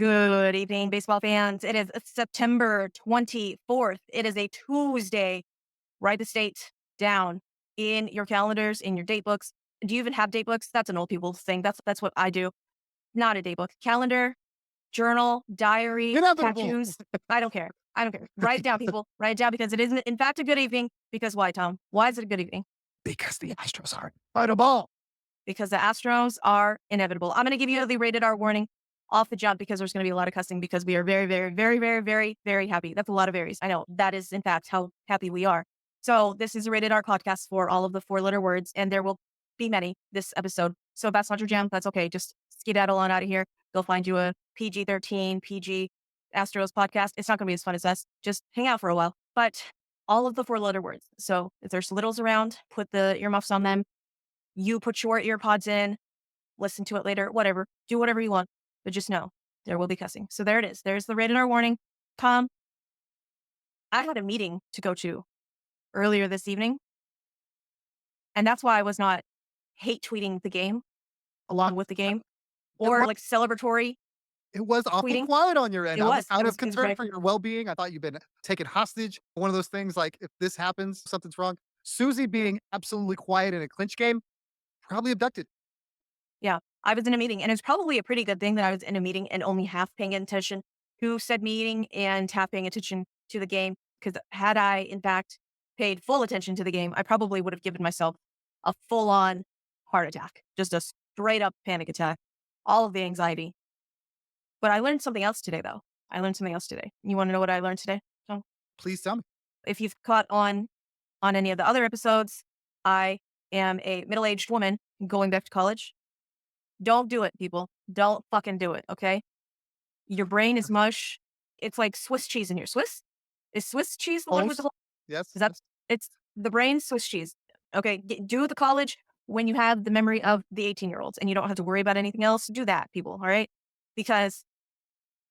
Good evening, baseball fans. It is September 24th. It is a Tuesday. Write the date down in your calendars, in your date books. Do you even have date books? That's an old people thing. That's what I do. Not a date book. Calendar, journal, diary, Inevitable. tattoos. I don't care. I don't care. Write it down, people. Write it down because it isn't, in fact, a good evening. Because why, Tom? Why is it a good evening? Because the Astros are unbeatable. Because the Astros are inevitable. I'm going to give you the rated R warning off the jump because there's going to be a lot of cussing because we are very, very, very, very, very, very happy. That's a lot of varies. I know that is, in fact, how happy we are. So this is a rated R podcast for all of the 4-letter words, and there will be many this episode. So if that's not your jam, that's okay. Just skedaddle on out of here. Go find you a PG-13, PG Astros podcast. It's not going to be as fun as us. Just hang out for a while. But all of the 4-letter words. So if there's littles around, put the earmuffs on them. You put your ear pods in, listen to it later, whatever. Do whatever you want. But just know there will be cussing. So there it is. There's the rated R warning. Tom, I had a meeting to go to earlier this evening. And that's why I was not hate tweeting the game along with the game or like celebratory. It was awfully Tweeting. quiet on your end. It I was. was kind It of was concerned very for your well-being. I thought you'd been taken hostage. One of those things like if this happens, something's wrong. Suzy being absolutely quiet in a clinch game, probably abducted. Yeah, I was in a meeting, and it's probably a pretty good thing that I was in a meeting and only half paying attention to said meeting and half paying attention to the game. Because had I, in fact, paid full attention to the game, I probably would have given myself a full-on heart attack, just a straight-up panic attack, all of the anxiety. But I learned something else today, though. I learned something else today. You want to know what I learned today? Tom? Please tell me. If you've caught on any of the other episodes, I am a middle-aged woman going back to college. Don't do it, people. Don't fucking do it, okay? Your brain is mush. It's like Swiss cheese in here. Is Swiss cheese the one with the whole? Yes. Is that? It's the brain Swiss cheese. Okay, do the college when you have the memory of the 18-year-olds and you don't have to worry about anything else. Do that, people, all right? Because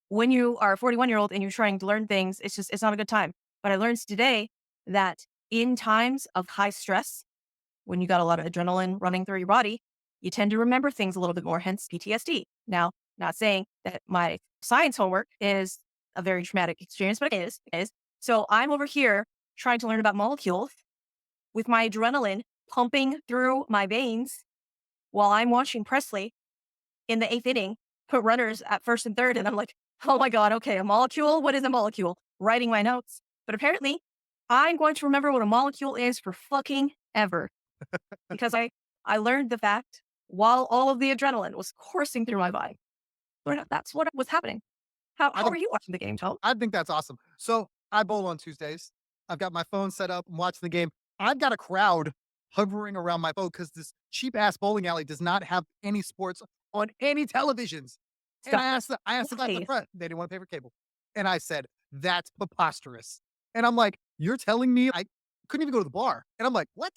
when you are a 41-year-old and you're trying to learn things, it's not a good time. But I learned today that in times of high stress, when you got a lot of adrenaline running through your body, you tend to remember things a little bit more, hence PTSD. Now, not saying that my science homework is a very traumatic experience, but it is. So I'm over here trying to learn about molecules with my adrenaline pumping through my veins while I'm watching Presley in the 8th inning put runners at first and third. And I'm like, oh my God, okay, a molecule? What is a molecule? Writing my notes. But apparently, I'm going to remember what a molecule is for fucking ever. Because I learned the fact while all of the adrenaline was coursing through my body. That's what was happening. How are you watching the game, Tom? I think that's awesome. So I bowl on Tuesdays. I've got my phone set up. I'm watching the game. I've got a crowd hovering around my boat because this cheap ass bowling alley does not have any sports on any televisions. And I asked the guy at the front, they didn't want to pay for cable. And I said, that's preposterous. And I'm like, you're telling me I couldn't even go to the bar? And I'm like, what?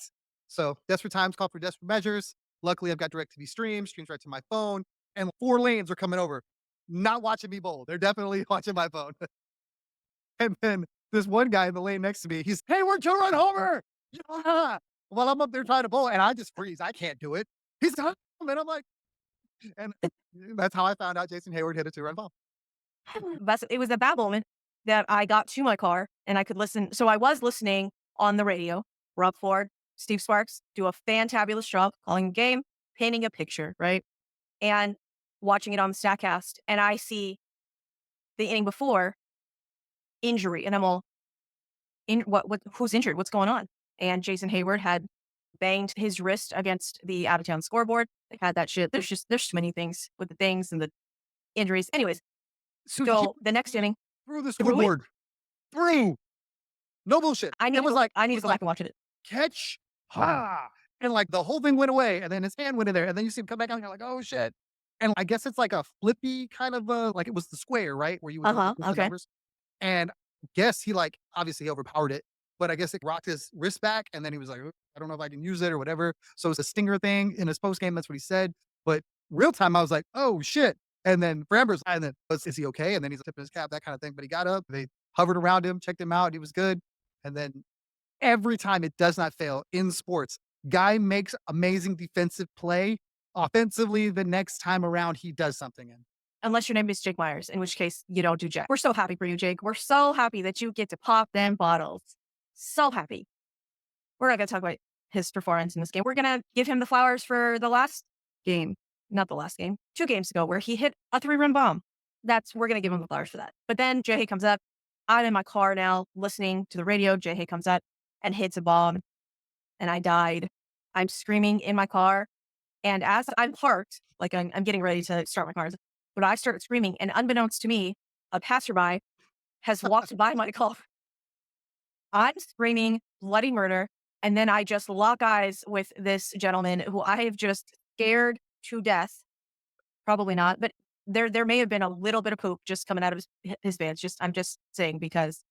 So desperate times call for desperate measures. Luckily, I've got DirecTV streams right to my phone, and 4 lanes are coming over, not watching me bowl. They're definitely watching my phone. And then this one guy in the lane next to me, he's, Hayward, you run homer. Yeah. While I'm up there trying to bowl, and I just freeze. I can't do it. He's home, and I'm like, and that's how I found out Jason Hayward hit a 2-run ball. It was at that moment that I got to my car and I could listen. So I was listening on the radio. Rob Ford, Steve Sparks do a fantabulous job calling the game, painting a picture, right? And watching it on the StatCast. And I see the inning before injury. And I'm all, who's injured? What's going on? And Jason Hayward had banged his wrist against the out-of-town scoreboard. They had that shit. There's too many things with the things and the injuries. Anyways, so the next inning. Through the scoreboard. Through. No bullshit. I need to go back and watch it. Catch. Ha. And like the whole thing went away. And then his hand went in there. And then you see him come back out and you're like, oh shit. And I guess it's like a flippy kind of like it was the square, right? Where you would Okay. numbers. And I guess he like obviously overpowered it. But I guess it rocked his wrist back. And then he was like, I don't know if I can use it or whatever. So it's a stinger thing in his post game. That's what he said. But real time, I was like, oh shit. And then Framber's, and then is he okay? And then he's tipping his cap, that kind of thing. But he got up, they hovered around him, checked him out. He was good. And then every time, it does not fail in sports, guy makes amazing defensive play. Offensively, the next time around, he does something. And Unless your name is Jake Myers, in which case you don't do jack. We're so happy for you, Jake. We're so happy that you get to pop them bottles. So happy. We're not going to talk about his performance in this game. We're going to give him the flowers for the last game, not the last game, 2 games ago, where he hit a 3-run bomb. We're going to give him the flowers for that. But then Jay comes up. I'm in my car now listening to the radio. Jay comes up and hits a bomb, and I died. I'm screaming in my car. And as I'm parked, like I'm getting ready to start my car, but I started screaming. And unbeknownst to me, a passerby has walked by my car. I'm screaming bloody murder. And then I just lock eyes with this gentleman who I have just scared to death. Probably not, but there may have been a little bit of poop just coming out of his pants. I'm just saying, because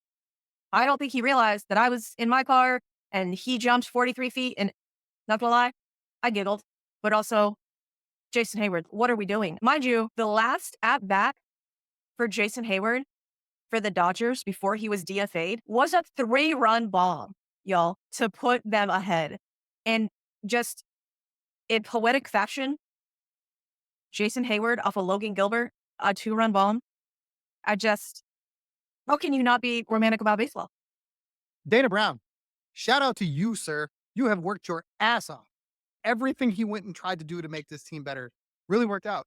I don't think he realized that I was in my car and he jumped 43 feet. And not gonna lie, I giggled. But also, Jason Hayward, what are we doing? Mind you, the last at bat for Jason Hayward for the Dodgers before he was DFA'd was a 3-run bomb, y'all, to put them ahead. And just in poetic fashion, Jason Hayward off of Logan Gilbert, a 2-run bomb. How can you not be romantic about baseball? Dana Brown, shout out to you, sir. You have worked your ass off. Everything he went and tried to do to make this team better really worked out.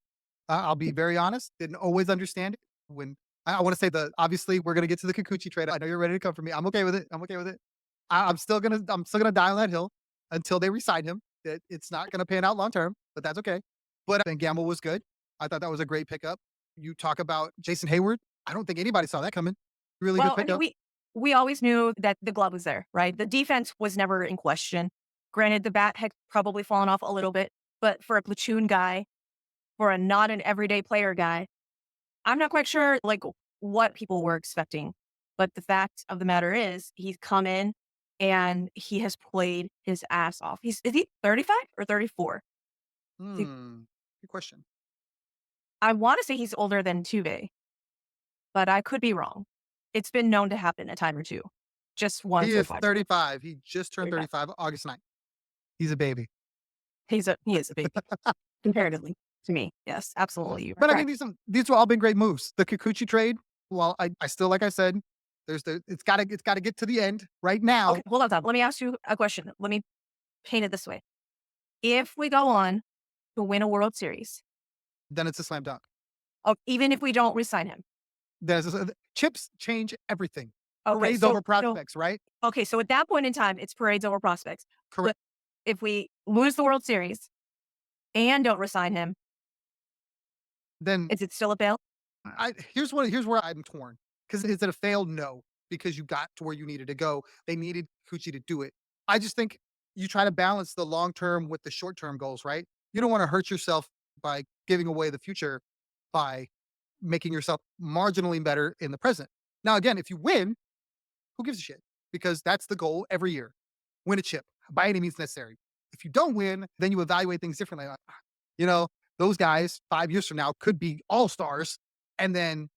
I'll be very honest, didn't always understand it. When I want to say obviously we're gonna get to the Kikuchi trade. I know you're ready to come for me. I'm okay with it. I'm okay with it. I'm still gonna die on that hill until they resign him. It's not gonna pan out long term, but that's okay. But Ben Gamble was good. I thought that was a great pickup. You talk about Jason Hayward. I don't think anybody saw that coming. Really good Well, I mean, pickup. we always knew that the glove was there, right? The defense was never in question. Granted, the bat had probably fallen off a little bit, but for a platoon guy, for a not an everyday player guy, I'm not quite sure like what people were expecting. But the fact of the matter is, he's come in and he has played his ass off. Is he 35 or 34? Good question. I want to say he's older than Tuve, but I could be wrong. It's been known to happen a time or two. Just He once or is five. 35. He just turned 35. 35 August 9th. He's a baby. He is a baby comparatively to me. Yes, absolutely. You are But I mean, correct. these have all been great moves. The Kikuchi trade, well, I still, like I said, it's gotta get to the end right now. Okay, hold on, Tom. Let me ask you a question. Let me paint it this way. If we go on to win a World Series, Then it's a slam dunk. even if we don't resign him. Chips change everything. Okay, Parades over prospects, right? so at that point in time, it's parades over prospects. Correct. But if we lose the World Series and don't resign him, Then is it still a fail? here's where I'm torn. Because is it a fail? No, because you got to where you needed to go. They needed Kuchi to do it. I just think you try to balance the long term with the short term goals, right? You don't want to hurt yourself by giving away the future by making yourself marginally better in the present. Now, again, if you win, who gives a shit? Because that's the goal every year. Win a chip by any means necessary. If you don't win, then you evaluate things differently. Like, you know, those guys 5 years from now could be all stars. And then,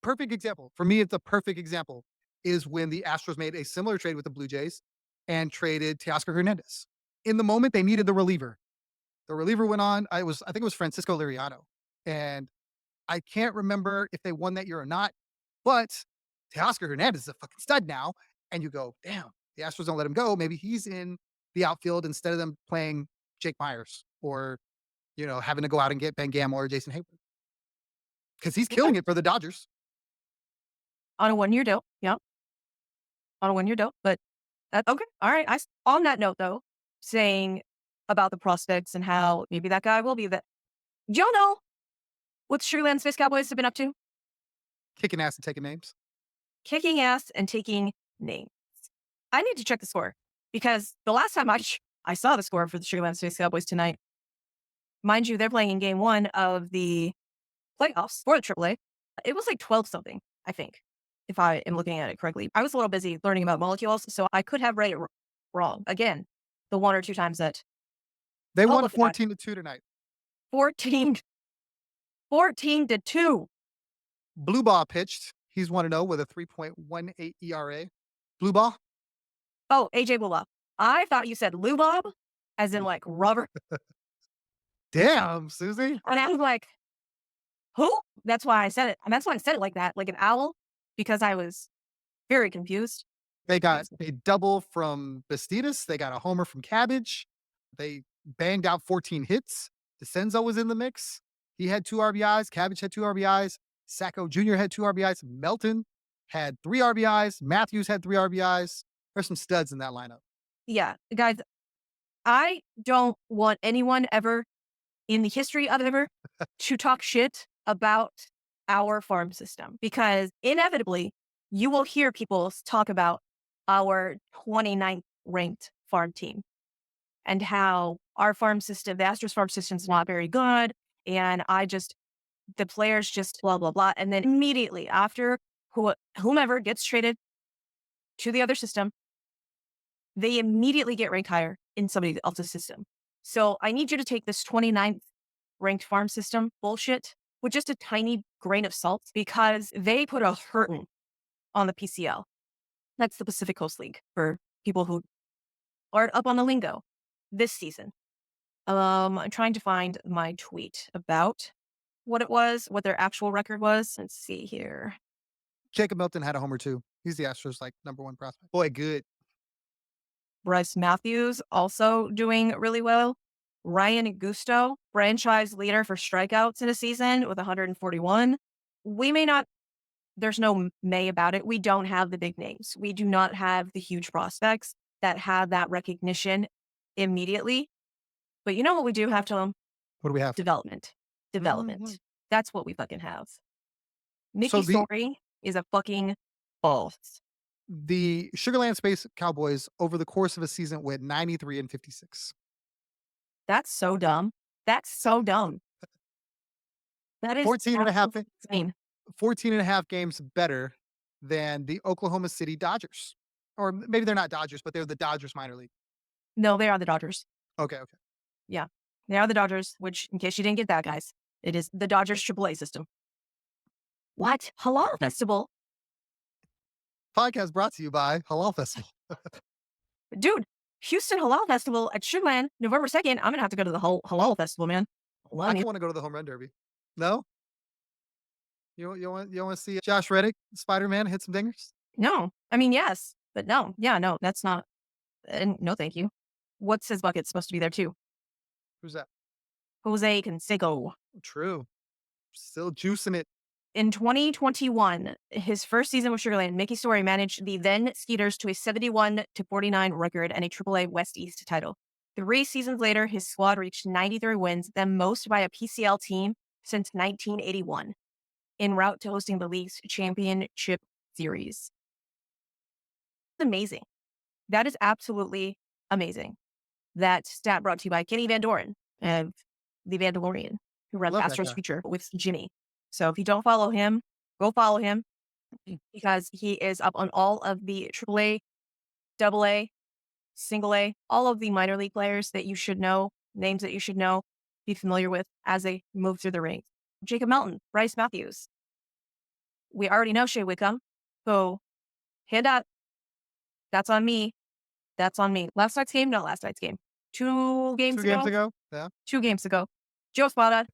perfect example for me, it's a perfect example is when the Astros made a similar trade with the Blue Jays and traded Teoscar Hernandez. In the moment, they needed the reliever. The reliever went on. I think it was Francisco Liriano, and I can't remember if they won that year or not. But Teoscar Hernandez is a fucking stud now, and you go, damn, the Astros don't let him go. Maybe he's in the outfield instead of them playing Jake Myers or having to go out and get Ben Gamel or Jason Hayward because he's Okay. killing it for the Dodgers. On a 1-year deal. Yeah. On a 1-year deal. But that's okay. All right. On that note, though, saying about the prospects and how maybe that guy will be that. Do y'all know what the Sugarland Space Cowboys have been up to? Kicking ass and taking names. Kicking ass and taking names. I need to check the score because the last time I saw the score for the Sugarland Space Cowboys tonight, mind you, they're playing in game 1 of the playoffs for the AAA. It was like 12 something, I think, if I am looking at it correctly. I was a little busy learning about molecules, so I could have read it wrong. Again, the 1 or 2 times that They I'll won look at that. 14-2 tonight. 14-2. Blue Ball pitched. He's 1-0 with a 3.18 ERA. Blue Ball? Oh, AJ Bula. I thought you said Lou Bob, as in like rubber. Damn, Suzy. And I was like, Who? That's why I said it. And that's why I said it like that, like an owl, because I was very confused. They got a double from Bastidas. They got a homer from Cabbage. They banged out 14 hits. DeCenzo was in the mix. He had 2 RBIs. Cabbage had 2 RBIs. Sacco Jr. had 2 RBIs. Melton had 3 RBIs. Matthews had 3 RBIs. There's some studs in that lineup. Yeah, guys, I don't want anyone ever in the history of ever to talk shit about our farm system because inevitably you will hear people talk about our 29th ranked farm team and how our farm system, the Astros farm system is not very good. And the players just blah, blah, blah. And then immediately after whomever gets traded to the other system, they immediately get ranked higher in somebody else's system. So I need you to take this 29th ranked farm system bullshit with just a tiny grain of salt because they put a hurting on the PCL. That's the Pacific Coast League for people who aren't up on the lingo this season. I'm trying to find my tweet about what it was, what their actual record was. Let's see here. Jacob Melton had a homer too. He's the Astros like #1 prospect. Boy, good. Bryce Matthews also doing really well. Ryan Gusto, franchise leader for strikeouts in a season with 141. We may not, there's no may about it. We don't have the big names. We do not have the huge prospects that have that recognition immediately. But you know what we do have, Tom? What do we have? Development. Development. Mhm. That's what we fucking have. So Mickey Story is a fucking boss. the Sugarland Space Cowboys over the course of a season went 93-56. That's so dumb. That's so dumb. That is 14 and a half, absolutely insane. 14 and a half games better than the Oklahoma City Dodgers. Or maybe they're not Dodgers, but they're the Dodgers minor league. No, they are the Dodgers. Okay, okay. Yeah. They are the Dodgers, which, in case you didn't get that, guys, it is the Dodgers AAA system. What? Halal Festival? Podcast brought to you by Halal Festival. Dude, Houston Halal Festival at Sugarland, November 2nd. I'm going to have to go to the Halal Festival, man. I want to go to the home run derby. No? You want to see Josh Reddick, Spider-Man, hit some dingers? No. I mean, yes, but no. Yeah, no, that's not. And no, thank you. What's his bucket supposed to be there, too? Who's that? Jose Canseco. True. Still juicing it. In 2021, his first season with Sugarland, Mickey Story managed the then Skeeters to a 71-49 record and a AAA West East title. 3 seasons later, his squad reached 93 wins, the most by a PCL team since 1981, en route to hosting the league's championship series. Amazing. That is absolutely amazing. That stat brought to you by Kenny Van Doren of the Vandalorian, who runs Love that Astros guy. Future with Jimmy. So if you don't follow him, go follow him because he is up on all of the AAA, AA, single A, all of the minor league players that you should know, names that you should know, be familiar with as they move through the ranks. Jacob Melton, Bryce Matthews. We already know Shea Wickham. So hand up. That's on me. That's on me. Last night's game? No, last night's game. 2 games 2 ago? games ago? Yeah. 2 games ago. Joe Spada,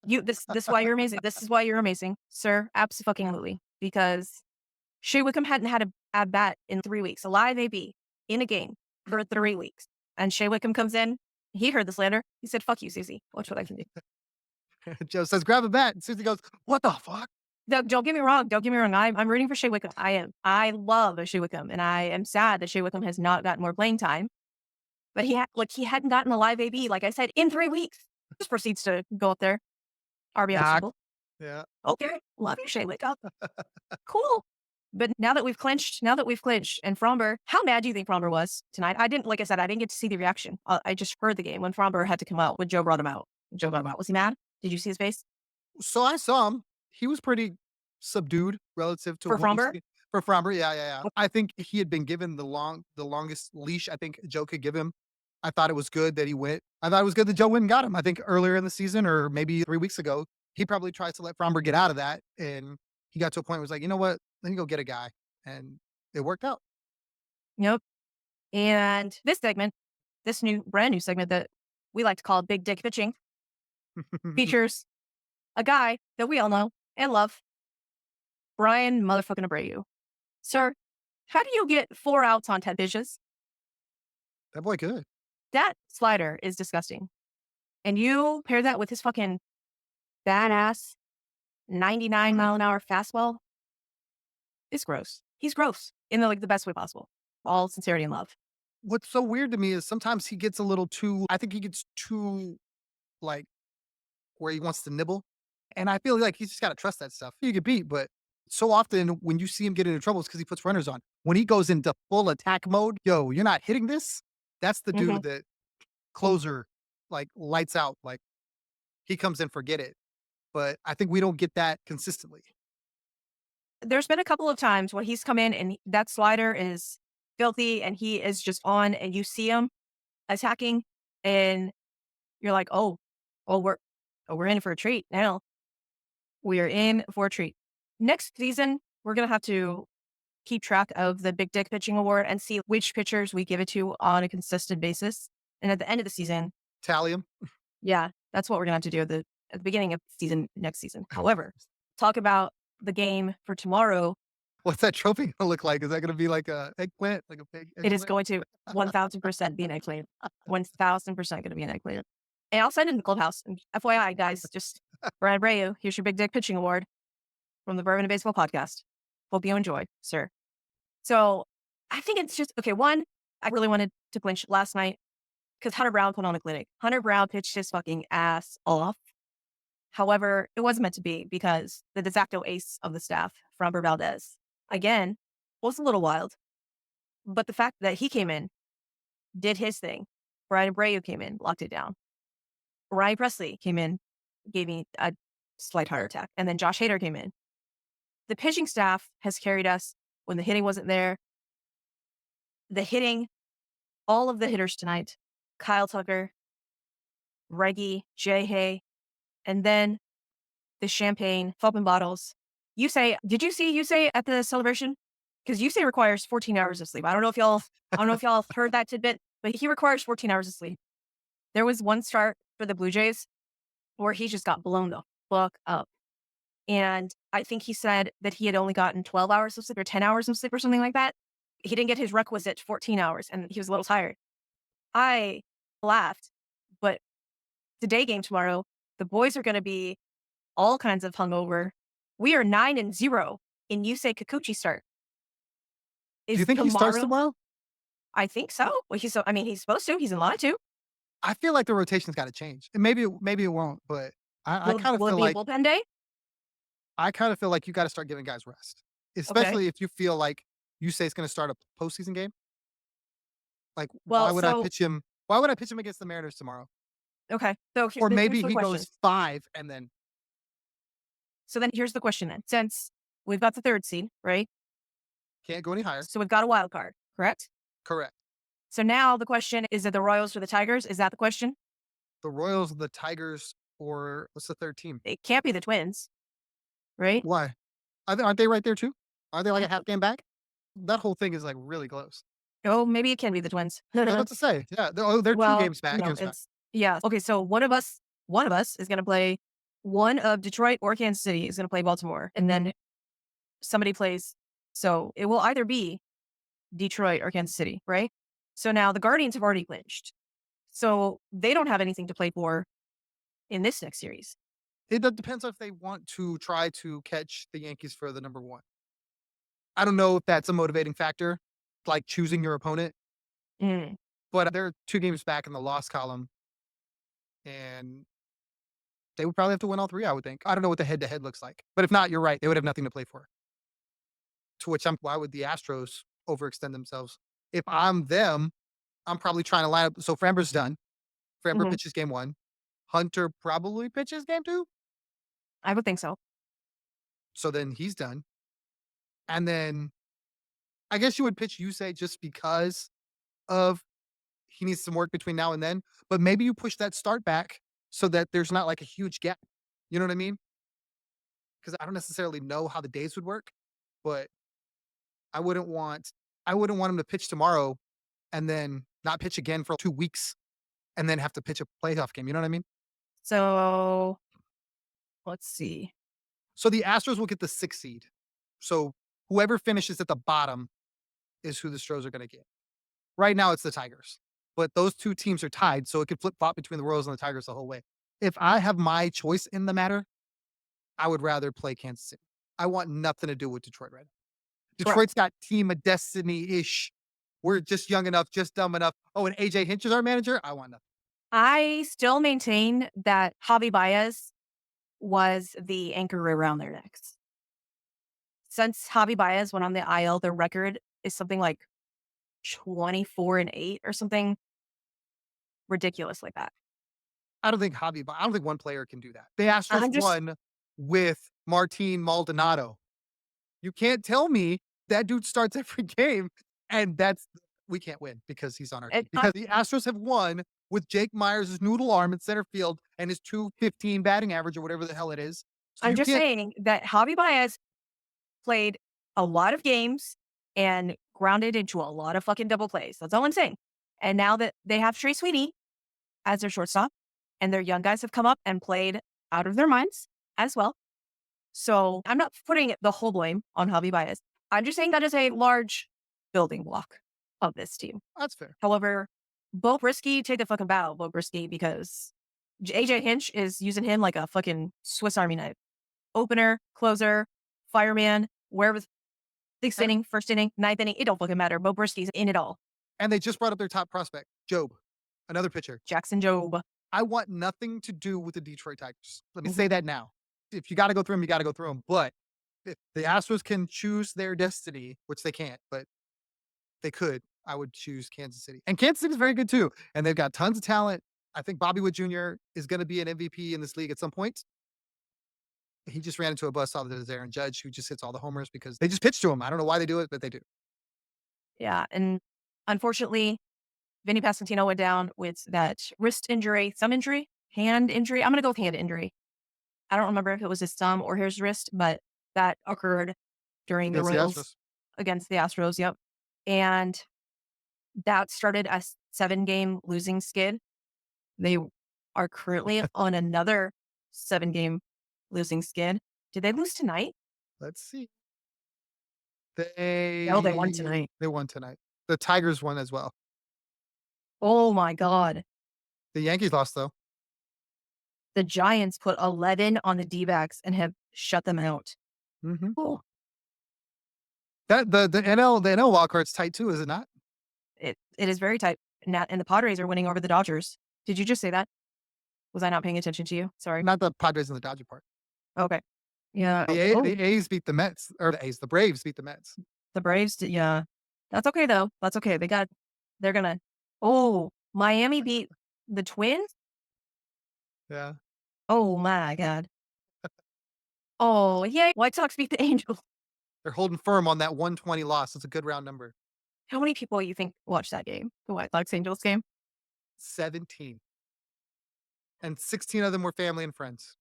this is why you're amazing. This is why you're amazing, sir. Absolutely. Because Shea Wickham hadn't had a at bat in 3 weeks, a live AB in a game for 3 weeks. And Shea Wickham comes in. He heard the slander. He said, "Fuck you, Suzy. Watch what I can do." Joe says, grab a bat. And Susie goes, what the fuck? Don't get me wrong. Don't get me wrong. I'm rooting for Shea Wickham. I am. I love Shea Wickham, and I am sad that Shea Wickham has not gotten more playing time. But he hadn't gotten a live AB, like I said, in 3 weeks. Just proceeds to go up there. RBI Knock. single. Yeah. Okay, love you, Shea Wickham. Cool. But now that we've clinched, and Fromber, how mad do you think Fromber was tonight? Like I said, I didn't get to see the reaction. I just heard the game when Fromber had to come out, when Joe brought him out. Was he mad? Did you see his face? So I saw him. He was pretty subdued relative to For what we've Fromber? seen. For Fromber, yeah. I think he had been given the longest leash I think Joe could give him. I thought it was good that he went. I thought it was good that Joe went and got him. I think earlier in the season or maybe 3 weeks ago, he probably tried to let Fromber get out of that. And he got to a point where he was like, you know what? Let me go get a guy. And it worked out. Yep. And this segment, brand new segment that we like to call Big Dick Pitching, features a guy that we all know and love, Brian motherfucking Abreu. Sir, how do you get 4 outs on 10 pitches? That boy good. That slider is disgusting. And you pair that with his fucking badass 99-mile-an-hour fastball, it's gross. He's gross in the best way possible. All sincerity and love. What's so weird to me is sometimes he gets a little too I think he gets too, like, where he wants to nibble, and I feel like he's just gotta trust that stuff. He get beat, but so often when you see him get into trouble, it's because he puts runners on. When he goes into full attack mode, "Yo, you're not hitting this?" That's the Mhm. dude that closer, like, lights out, like, he comes in, forget it, but I think we don't get that consistently. There's been a couple of times when he's come in and that slider is filthy and he is just on and you see him attacking and you're like, oh, we're in for a treat now. We are in for a treat. Next season, we're gonna have to keep track of the Big Dick Pitching Award and see which pitchers we give it to on a consistent basis. And at the end of the season, Tally him. yeah, that's what we're gonna have to do at the beginning of season next season. However, talk about the game for tomorrow. What's that trophy gonna look like? Is that gonna be like a eggplant, like a big It is eggplant? going to 1000% be an eggplant. 1000% gonna be an eggplant. And I'll send it in the clubhouse. And FYI, guys, just Brad Abreu, here's your Big Dick Pitching Award from the Bourbon and Baseball podcast. Hope you enjoy, sir. So I think it's just okay. One, I really wanted to clinch last night because Hunter Brown put on a clinic. Hunter Brown pitched his fucking ass off. However, it wasn't meant to be because the de facto ace of the staff, Framber Valdez, again, was a little wild. But the fact that he came in, did his thing. Brian Abreu came in, locked it down. Ryan Presley came in, gave me a slight heart attack. And then Josh Hader came in. The pitching staff has carried us when the hitting wasn't there. The hitting, all of the hitters tonight, Kyle Tucker, Reggie, Jay Hay, and then the champagne, open bottles. Did you see Yusei at the celebration? Because Yusei requires 14 hours of sleep. I don't know if y'all heard that tidbit, but he requires 14 hours of sleep. There was one start for the Blue Jays where he just got blown the fuck up. And I think he said that he had only gotten 12 hours of sleep or 10 hours of sleep or something like that. He didn't get his requisite 14 hours and he was a little tired. I laughed, but the day game tomorrow, the boys are going to be all kinds of hungover. We are 9-0 in Yusei Kikuchi start. Do you Is think he starts tomorrow? tomorrow? I think so. Well, he's supposed to. He's in line to. I feel like the rotation's gotta change. And maybe it won't, but I kinda Will it feel be a like bullpen day? you gotta start giving guys rest, Okay. especially if you feel like you say it's gonna start a postseason game. Like, Well, so why would I pitch him against the Mariners tomorrow? okay. So Or here's maybe the he question. goes 5 and then So then here's the question then. Since we've got the third seed, right? can't go any higher. So we've got a wild card, correct? Correct. So now the question is it the Royals or the Tigers? Is that the question? The Royals, the Tigers, or what's the 3rd team? It can't be the Twins, right? Why? Aren't they right there too? Aren't they like a half game back? That whole thing is, like, really close. Oh, maybe it can be the Twins. I was about to say, yeah, they're 2 Well, games back no, games back. yeah. Okay, so one of us is gonna play one of Detroit or Kansas City is gonna play Baltimore, and then somebody plays. So it will either be Detroit or Kansas City, right? So now the Guardians have already clinched. So they don't have anything to play for in this next series. It depends on if they want to try to catch the Yankees for the number 1. I don't know if that's a motivating factor, like choosing your opponent, Mm. but they're 2 games back in the loss column, and they would probably have to win all 3, I would think. I don't know what the head-to-head looks like, but if not, you're right, they would have nothing to play for. To which why would the Astros overextend themselves? If I'm them, I'm probably trying to line up so Framber's done. Framber Hmm. pitches game 1. Hunter probably pitches game 2, I would think so. so then he's done. And then I guess you would pitch Yusei just because of he needs some work between now and then, but maybe you push that start back so that there's not like a huge gap. You know what I mean? Because I don't necessarily know how the days would work, but I wouldn't want him to pitch tomorrow and then not pitch again for 2 weeks and then have to pitch a playoff game. You know what I mean? So Let's see. So the Astros will get the 6th seed. So whoever finishes at the bottom is who the Stros are going to get. Right now, it's the Tigers, but those two teams are tied, so it could flip flop between the Royals and the Tigers the whole way. If I have my choice in the matter, I would rather play Kansas City. I want nothing to do with Detroit right now. Correct. Detroit's got team of destiny ish. We're just young enough, just dumb enough. Oh, and AJ Hinch is our manager. I want nothing. I still maintain that Javi Baez was the anchor around their necks. Since Javi Baez went on the IL, their record is something like 24-8 or something ridiculous like that. I don't think one player can do that. The Astros I'm just won with Martin Maldonado. You can't tell me that dude starts every game and we can't win because he's on our team. it, I, Because the Astros have won with Jake Myers' noodle arm in center field and his 215 batting average or whatever the hell it is. So I'm you just can't. saying that Javi Baez played a lot of games and grounded into a lot of fucking double plays. That's all I'm saying. And now that they have Trey Sweeney as their shortstop, and their young guys have come up and played out of their minds as well. So I'm not putting the whole blame on Javi Baez. I'm just saying that is a large building block of this team. That's fair. However, Bo Brisky, take the fucking bow, Bo Brisky, because AJ Hinch is using him like a fucking Swiss Army knife. Opener, closer, fireman, wherever, sixth inning, first inning, ninth inning, it don't fucking matter. Bo Brisky's in it all. And they just brought up their top prospect, Job, another pitcher. Jackson Job. I want nothing to do with the Detroit Tigers. Let me Mhm. say that now. If you got to go through them, you got to go through them. But if the Astros can choose their destiny, which they can't, but they could, I would choose Kansas City. And Kansas City is very good too. And they've got tons of talent. I think Bobby Wood Jr. is going to be an MVP in this league at some point. He just ran into a buzzsaw that is Aaron Judge, who just hits all the homers because they just pitch to him. I don't know why they do it, but they do. Yeah. And unfortunately, Vinny Pasquantino went down with that wrist injury, thumb injury, hand injury. I'm going to go with hand injury. I don't remember if it was his thumb or his wrist, but that occurred during the Against the Royals Astros. against the Astros. Yep. And that started a 7-game losing skid. They are currently on another 7-game losing skid. Did they lose tonight? Let's see. No, they won tonight. They won tonight. The Tigers won as well. Oh my God. The Yankees lost though. The Giants put 11 on the D-backs and have shut them out. Mm-hmm. Oh, That the NL wild card's tight too, is it not? it is very tight. And the Padres are winning over the Dodgers. Did you just say that? Was I not paying attention to you? Sorry. Not the Padres and the Dodger part. Okay. Yeah. The A's beat the Mets, or the Braves beat the Mets. The Braves, yeah. That's okay, though. That's okay. They're going to, Miami beat the Twins? Yeah. Oh, my God. Oh, yeah. White Sox beat the Angels. They're holding firm on that 120 loss. It's a good round number. How many people you think watched that game? The White Sox Angels game? 17. And 16 of them were family and friends.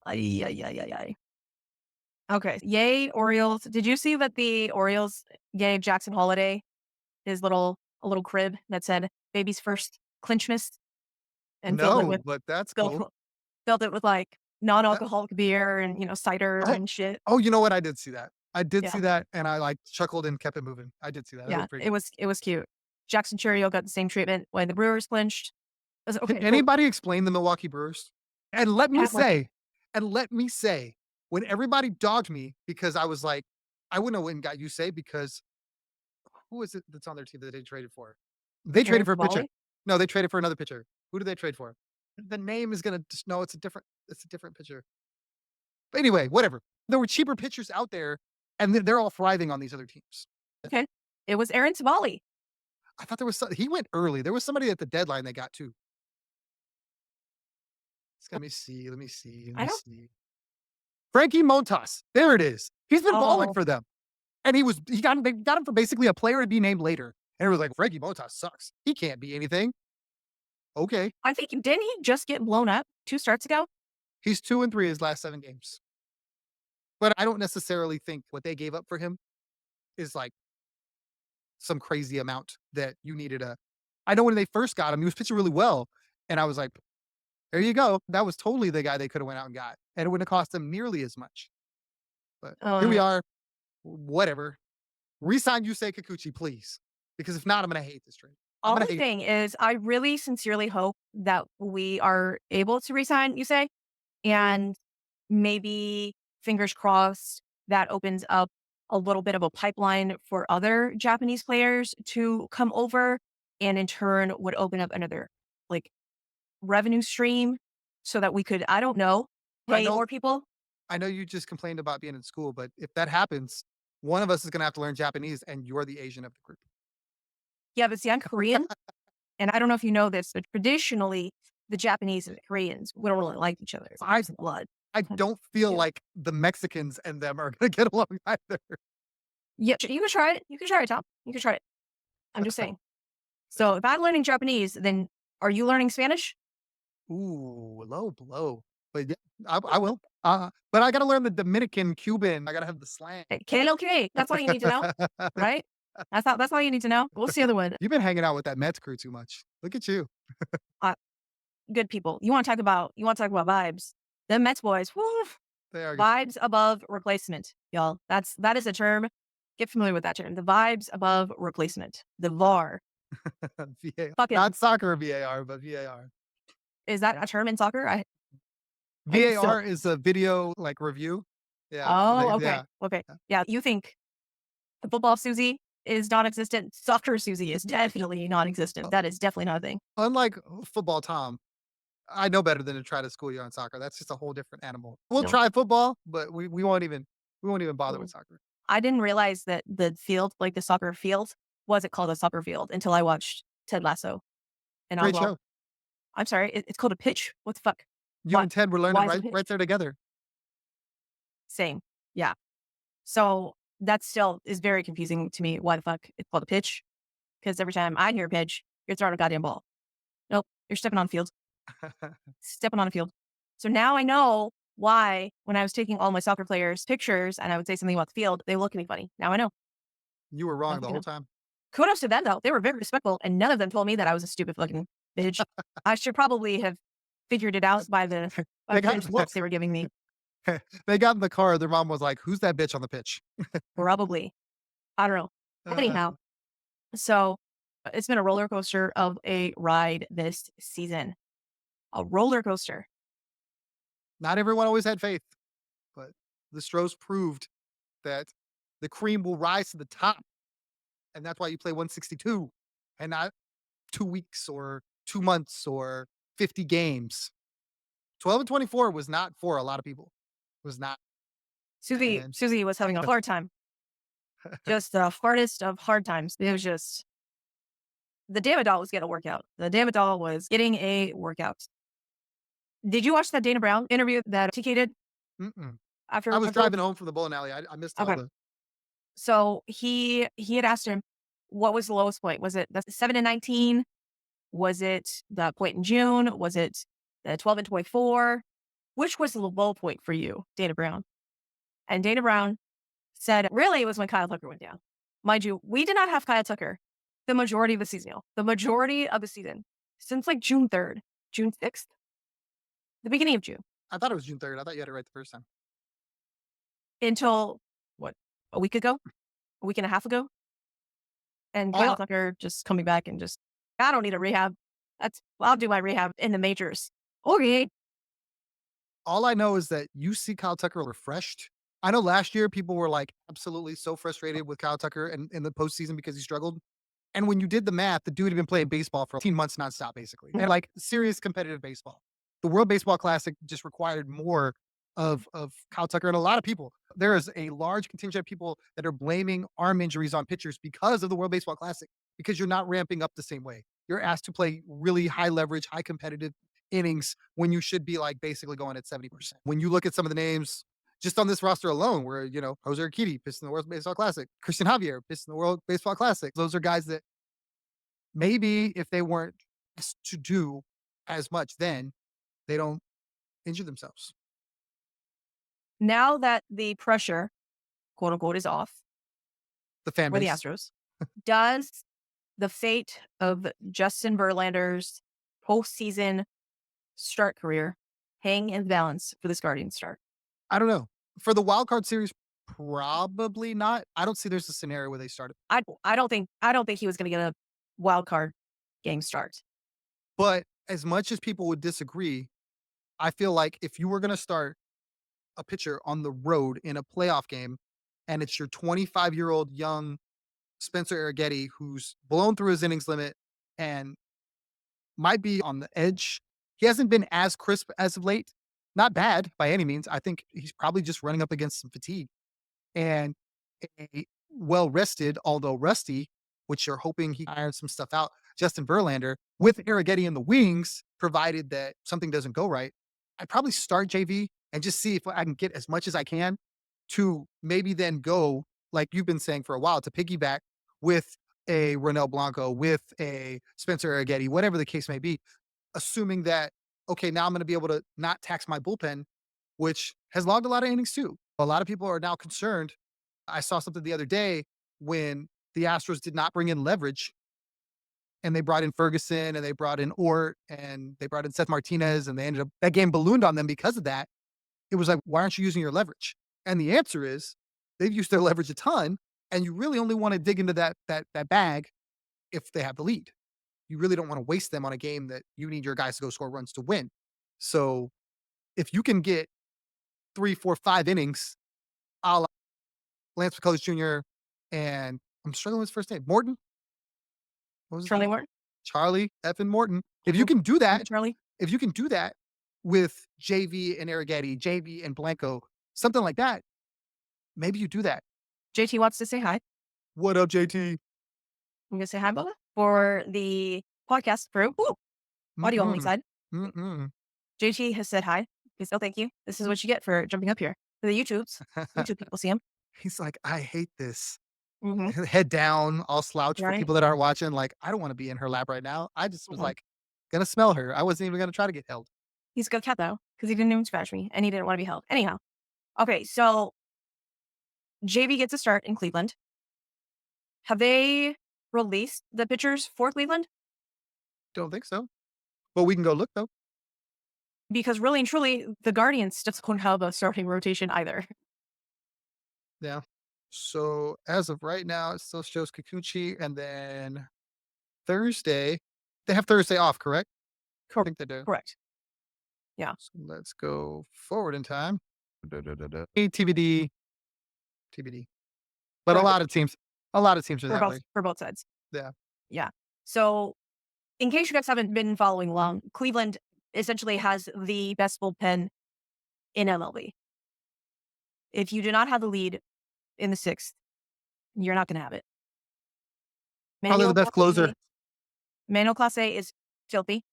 Ay, ay, ay, ay, ay. Okay. Yay, Orioles. Did you see that the Orioles gave Jackson Holiday a little crib that said baby's first Clinchmas and No, but that's cool. filled it with like non-alcoholic beer and, cider Oh, and shit. oh, you know what? I did see that. I did Yeah. see that, and I like chuckled and kept it moving. I did see that. That Yeah. was pretty It was cute. Jackson Churio got the same treatment when the Brewers clinched. I was like, Can okay, cool. anybody explain the Milwaukee Brewers? And let me Have one. say, when everybody dogged me because I was like, I wouldn't have went and got Yusei because who is it that's on their team that they traded for? They traded Aaron for a pitcher. Savali? No, they traded for another pitcher. Who did they trade for? The name is gonna just no, it's a different pitcher. But anyway, whatever. There were cheaper pitchers out there, and they're all thriving on these other teams. Okay. It was Aaron Savali. I thought he went early. There was somebody at the deadline they got too. Let me see. Let me see. Let I me don't see. Frankie Montas. There it is. He's been balling Oh, for them. And they got him for basically a player to be named later. And it was like, Frankie Montas sucks. He can't be anything. Okay. I think didn't he just get blown up 2 starts ago? He's 2-3 his last 7 games. But I don't necessarily think what they gave up for him is like some crazy amount that you needed I know when they first got him, he was pitching really well. And I was like, there you go. That was totally the guy they could have went out and got. and it wouldn't cost them nearly as much. But here we Um, are. Whatever. Resign Yusei Kikuchi, please. Because if not, I'm gonna hate this trade. I'm gonna only hate thing is, I really sincerely hope that we are able to resign, you say, and maybe fingers crossed that opens up a little bit of a pipeline for other Japanese players to come over, and in turn would open up another like revenue stream so that we could, I don't know, I pay know more people. I know you just complained about being in school, but if that happens, one of us is gonna have to learn Japanese and you're the Asian of the group. Yeah, but see, I'm Korean, and I don't know if you know this, but traditionally the Japanese and the Koreans, we don't really like each other. It's I blood. I don't feel Yeah. like the Mexicans and them are gonna get along either. Yeah, you can try it. You can try it, Tom. You can try it. I'm just saying. So if I'm learning Japanese, then are you learning Spanish? Ooh, low blow. But yeah, I will. But I gotta learn the Dominican, Cuban. I gotta have the slang. Que lo que? That's all you need to know, right? That's all you need to know. What's the other one? You've been hanging out with that Mets crew too much. Look at you. Uh, Good people. You want to talk about vibes. The Mets boys, woo, They are good. vibes above replacement, y'all. That is a term. Get familiar with that term. The vibes above replacement. The VAR. VAR. Fucking Not soccer VAR, but VAR. is that a term in soccer? I think so. VAR is a video like review. Yeah, Oh, like okay. yeah. Okay. Yeah. Yeah, you think the football Suzy is non-existent. Soccer Suzy is definitely non-existent. Uh, That is definitely not a thing. Unlike football Tom, I know better than to try to school you on soccer. That's just a whole different animal. We'll No. try football, but we won't even bother with Mm. soccer. I didn't realize that the field, like the soccer field, wasn't called a soccer field until I watched Ted Lasso. And I was Great all, show. I'm sorry, it's called a pitch. What the fuck? You Why? and Ted were learning Why is it a right pitch? there together. Same. Yeah. So that still is very confusing to me. Why the fuck it's called a pitch? Because every time I hear pitch, you're throwing a goddamn ball. Nope. You're stepping on field. Stepping on a field. So now I know why when I was taking all my soccer players' pictures and I would say something about the field, they look at me funny. Now I know. You were Now wrong I the fucking whole know. time. Kudos to them though. They were very respectful and none of them told me that I was a stupid fucking bitch. I should probably have figured it out by They the got looks they were giving me. they got in the car, their mom was like, "Who's that bitch on the pitch?" Probably. I don't know. Uh, Anyhow, so it's been a roller coaster of a ride this season. A roller coaster. Not everyone always had faith, but the Stros proved that the cream will rise to the top, and that's why you play 162 and not 2 weeks or 2 months or 50 games. 12 and 24 was not for a lot of people. Was not. Susie And Susie was having a hard time. Just the hardest of hard times. It was just the Damn It Doll was getting a workout. The Damn It Doll was getting a workout. Did you watch that Dana Brown interview that TK did mm-mm. I after was afterwards? driving home from the bowling alley. I missed all Okay. the So he had asked him, what was the lowest point? Was it the 7-19? Was it the point in June? Was it the 12-24? Which was the low point for you, Dana Brown? And Dana Brown said, really, it was when Kyle Tucker went down. Mind you, we did not have Kyle Tucker the majority of the season. The majority of the season since like June 3rd, June 6th, the beginning of June, I thought it was June 3rd. I thought you had it right the first time. until what, a week ago, a week and a half ago. And Kyle All Tucker just coming back and just, I don't need a rehab. I'll do my rehab in the majors. Okay. all I know is that you see Kyle Tucker refreshed. I know last year people were like absolutely so frustrated with Kyle Tucker in the postseason because he struggled. And when you did the math, the dude had been playing baseball for 18 months nonstop, basically, and like serious competitive baseball. The World Baseball Classic just required more of Kyle Tucker and a lot of people. There is a large contingent of people that are blaming arm injuries on pitchers because of the World Baseball Classic, because you're not ramping up the same way. You're asked to play really high leverage, high competitive innings when you should be like basically going at 70%. When you look at some of the names just on this roster alone, where, Jose Urquidy pitched in the World Baseball Classic, Christian Javier pitched in the World Baseball Classic. Those are guys that maybe if they weren't asked to do as much then, they don't injure themselves. Now that the pressure, quote unquote, is off The fan for the base. Astros, does the fate of Justin Verlander's postseason start career hang in the balance for this Guardian start? I don't know. For the wild card series, probably not. I don't see there's a scenario where they start it. I don't think he was going to get a wild card game start. But as much as people would disagree, I feel like if you were going to start a pitcher on the road in a playoff game and it's your 25-year-old young Spencer Arrighetti who's blown through his innings limit and might be on the edge. He hasn't been as crisp as of late. Not bad by any means. I think he's probably just running up against some fatigue. And a well rested, although rusty, which you're hoping he irons some stuff out, Justin Verlander with Arrighetti in the wings, provided that something doesn't go right. I'd probably start JV and just see if I can get as much as I can to maybe then go, like you've been saying for a while, to piggyback with a Ronel Blanco, with a Spencer Arrighetti, whatever the case may be, assuming that, okay, now I'm going to be able to not tax my bullpen, which has logged a lot of innings too. A lot of people are now concerned. I saw something the other day when the Astros did not bring in leverage and they brought in Ferguson and they brought in Ort and they brought in Seth Martinez and they ended up that game ballooned on them because of that. It was like, why aren't you using your leverage? And the answer is they've used their leverage a ton, and you really only want to dig into that bag if they have the lead. You really don't want to waste them on a game that you need your guys to go score runs to win. So if you can get 3, 4, 5 innings, a la Lance McCullers Jr. and I'm struggling with his first name, Morton. What was his Charlie name? Morton? Charlie effing Morton. If you Mhm. can do Love that, it, Charlie. if you can do that with JV and Arrighetti, JV and Blanco, something like that, maybe you do that. JT wants to say hi. What up, JT? I'm gonna say hi, Bubba, for the podcast for audio only Mm-mm. side. Mm-mm. JT has said hi. He said, "Oh, thank you. This is what you get for jumping up here." For the YouTube people see him. He's like, I hate this. Mhm. Head down, all slouched for Right? people that aren't watching. Like, I don't want to be in her lap right now. I just was Mhm. like, gonna smell her. I wasn't even gonna try to get held. He's a good cat though, because he didn't even scratch me and he didn't want to be held. Anyhow, okay, so JV gets a start in Cleveland. Have they released the pitchers for Cleveland? Don't think so. But we can go look though. Because really and truly, the Guardians just don't have a starting rotation either. Yeah. So as of right now, it still shows Kikuchi, and then Thursday, they have Thursday off, correct? I Cor- think they do. Correct. Yeah. So let's go forward in time. TBD, TBD. But For, a lot of teams are for that both way. for both sides. Yeah. Yeah. So in case you guys haven't been following along, Cleveland essentially has the best bullpen in MLB. If you do not have the lead in the sixth, you're not going to have it. Probably the Manuel best closer. Clase, Manuel Clase is filthy,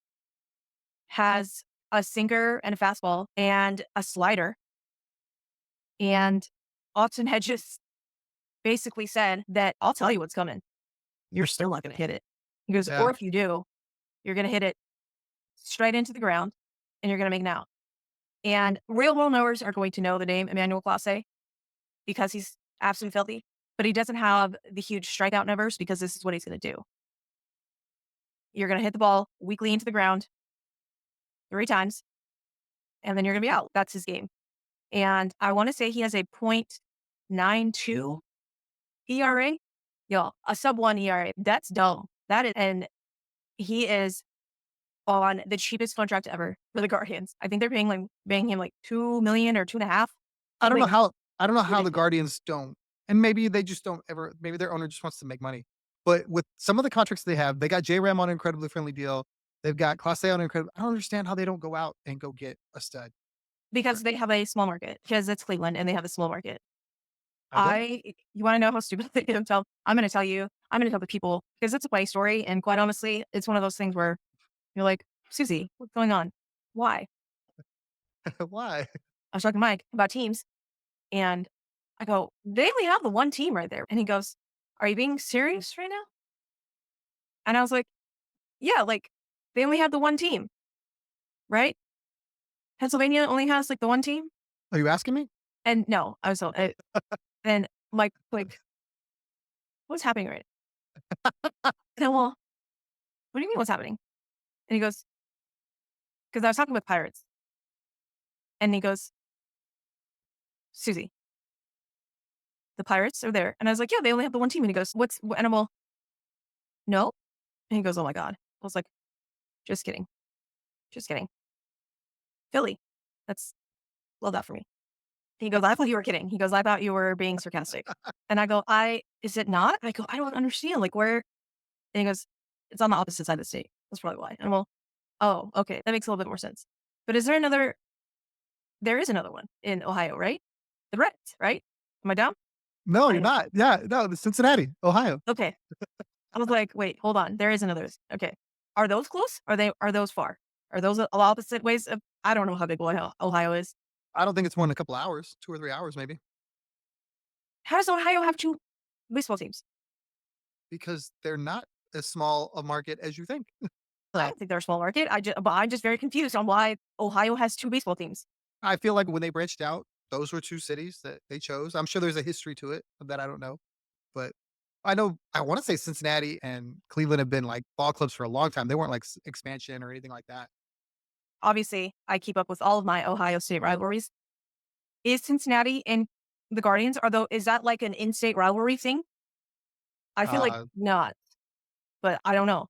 has a sinker and a fastball and a slider. And Austin Hedges basically said that I'll tell you what's coming. You're still not going to hit it. He goes, Yeah. or if you do, you're going to hit it straight into the ground and you're going to make an out. And real world knowers are going to know the name Emmanuel Clase because he's absolutely filthy, but he doesn't have the huge strikeout numbers because this is what he's going to do. You're going to hit the ball weakly into the ground 3 times, and then you're going to be out. That's his game. And I want to say he has a .92 ERA. Y'all, a sub 1 ERA. That's dumb. That is, and he is on the cheapest contract ever for the Guardians. I think they're paying him like 2 million or 2.5. I don't know Something how I don't know how the ridiculous. Guardians don't, and maybe they just don't ever. Maybe their owner just wants to make money. But with some of the contracts they got J Ram on an incredibly friendly deal. They've got Class A on an incredible. I don't understand how they don't go out and go get a stud. Because they have a small market. Because it's Cleveland and they have a small market. Have they? You want to know how stupid they can tell? I'm going to tell you. I'm going to tell the people because it's a funny story. And quite honestly, it's one of those things where you're like, Suzy, what's going on? Why? Why? I was talking to Mike about teams and I go, they only have the one team right there. And he goes, are you being serious right now? And I was like, yeah, like they only have the one team, right? Pennsylvania only has like the one team. Are you asking me? And no, I was so, and Mike, like, what's happening right now? And I'm, well, what do you mean what's happening? And he goes, because I was talking with Pirates. And he goes, Suzy, the Pirates are there. And I was like, yeah, they only have the one team. And he goes, and I'm all, no. And he goes, oh my God. I was like, just kidding. Just kidding. Philly. That's, love that for me. He goes, I thought you were kidding. He goes, I thought you were being sarcastic. And I go, is it not? I go, I don't understand. Like where? And he goes, it's on the opposite side of the state. That's probably why. And I'm all, oh, okay. That makes a little bit more sense. But there is another one in Ohio, right? The Reds, right? Am I dumb? No, I you're am. not. Yeah, no, the Cincinnati, Ohio. Okay. I was like, wait, hold on. There is another. Okay. Are those close? Are those far? Are those opposite ways of, I don't know how big Ohio is. I don't think it's more than a couple hours, 2 or 3 hours maybe, How does Ohio have two baseball teams? because they're not as small a market as you think. I don't think they're a small market. But I'm just very confused on why Ohio has two baseball teams. I feel like when they branched out, those were 2 cities that they chose. I'm sure there's a history to it that I don't know, but I know I wanna say Cincinnati and Cleveland have been, like, ball clubs for a long time. They weren't, like, expansion or anything like that. Obviously, I keep up with all of my Ohio State rivalries. Is Cincinnati and the Guardians, is that like an in-state rivalry thing? I feel like Uh, not, but I don't know.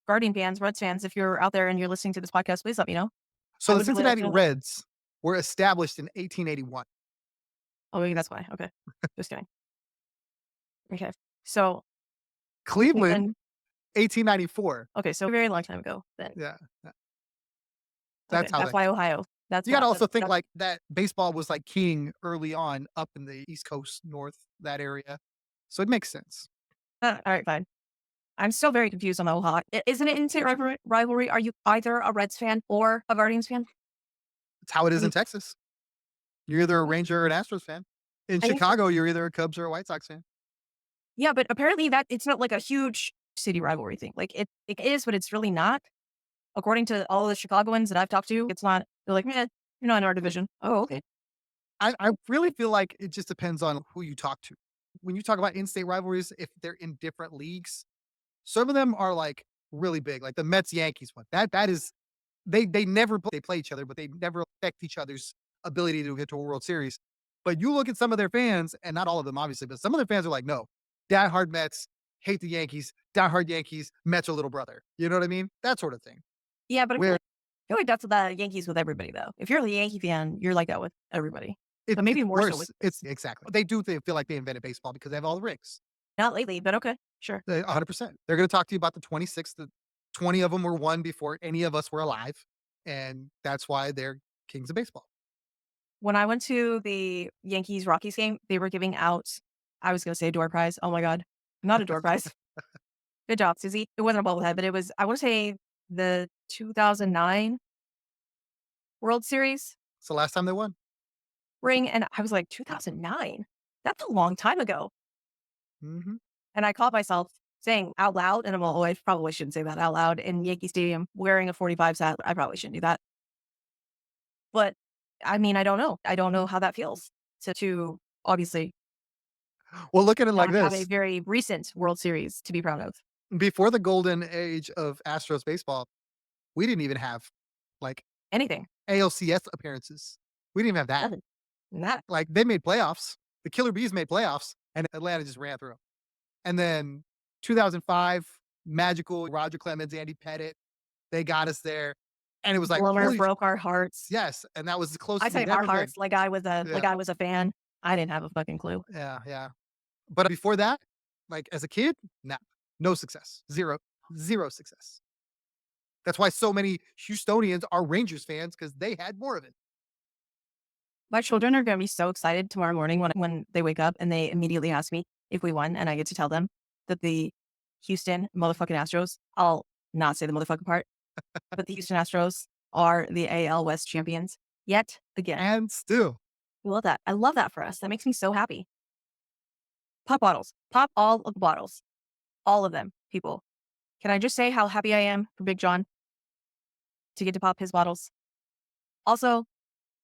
Guardian fans, Reds fans, if you're out there and you're listening to this podcast, please let me know. I so the would really like Cincinnati to know that. Reds were established in 1881. Oh, maybe that's why. Okay. Just kidding. Okay. So Cleveland, Cleveland. 1894. Okay. So a very long time ago then. Yeah, yeah, Okay. that's how That's they why Ohio. That's you why. gotta also think like that baseball was like king early on up in the East Coast, North, that area. So it makes sense. All right. Fine. I'm still very confused on Ohio. Isn't it in-state rivalry? Are you either a Reds fan or a Guardians fan? It's how it I is in mean, Texas. You're either a Ranger or an Astros fan. In I think so. Chicago, you're either a Cubs or a White Sox fan. Yeah, but apparently that it's not like a huge city rivalry thing. Like it is, but it's really not. According to all the Chicagoans that I've talked to, it's not. They're like, man, you're not in our division. Oh, okay. I really feel like it just depends on who you talk to. When you talk about in-state rivalries, if they're in different leagues, some of them are like really big, like the Mets Yankees one. That is they never they play each other, but they never affect each other's ability to get to a World Series. But you look at some of their fans, and not all of them obviously, but some of their fans are like, no, diehard Mets, hate the Yankees, diehard Yankees, Mets are little brother. You know what I mean? That sort of thing. Yeah, but Where I feel like that's the Yankees with everybody though. If you're a Yankee fan, you're like that with everybody. But it's maybe more so with worse. It's exactly. They feel like they invented baseball because they have all the rings. not lately, but okay, sure. 100%. They're going to talk to you about the 26th. The 20 of them were won before any of us were alive, and that's why they're kings of baseball. When I went to the Yankees Rockies game, they were giving out. I was going to say a door prize. Oh my god, not a door prize. Good job, Susie. It wasn't a bobblehead, but it was. I want to say the 2009 World Series It's the last time they won. ring, and I was like, 2009. That's a long time ago. Mhm. And I caught myself saying out loud, and I'm all, oh, I probably shouldn't say that out loud in Yankee Stadium wearing a 45 hat. I probably shouldn't do that. But I mean, I don't know. I don't know how that feels to obviously Well, look at it like not have a this. very recent World Series to be proud of. Before the golden age of Astros baseball, we didn't even have, like, Anything. ALCS appearances. We didn't even have that. Nothing. Not Like, they made playoffs. The Killer Bees made playoffs, and Atlanta just ran through 'em. And then 2005, magical Roger Clemens, Andy Pettit, they got us there, and it was like, Blummer "Holy" broke our hearts. yes, and that was the I closest say we'd our ever been. hearts like Yeah, I was a fan. I didn't have a fucking clue. yeah, yeah. But before that, like, as a kid, nah, no success. 0, 0 success. That's why so many Houstonians are Rangers fans because they had more of it. My children are gonna be so excited tomorrow morning when they wake up and they immediately ask me if we won, and I get to tell them that the Houston motherfucking Astros, I'll not say the motherfucking part, but the Houston Astros are the AL West champions yet again. And still, I love that. I love that for us. That makes me so happy. Pop bottles. Pop all of the bottles. All of them, people. Can I just say how happy I am for Big John to get to pop his bottles? Also,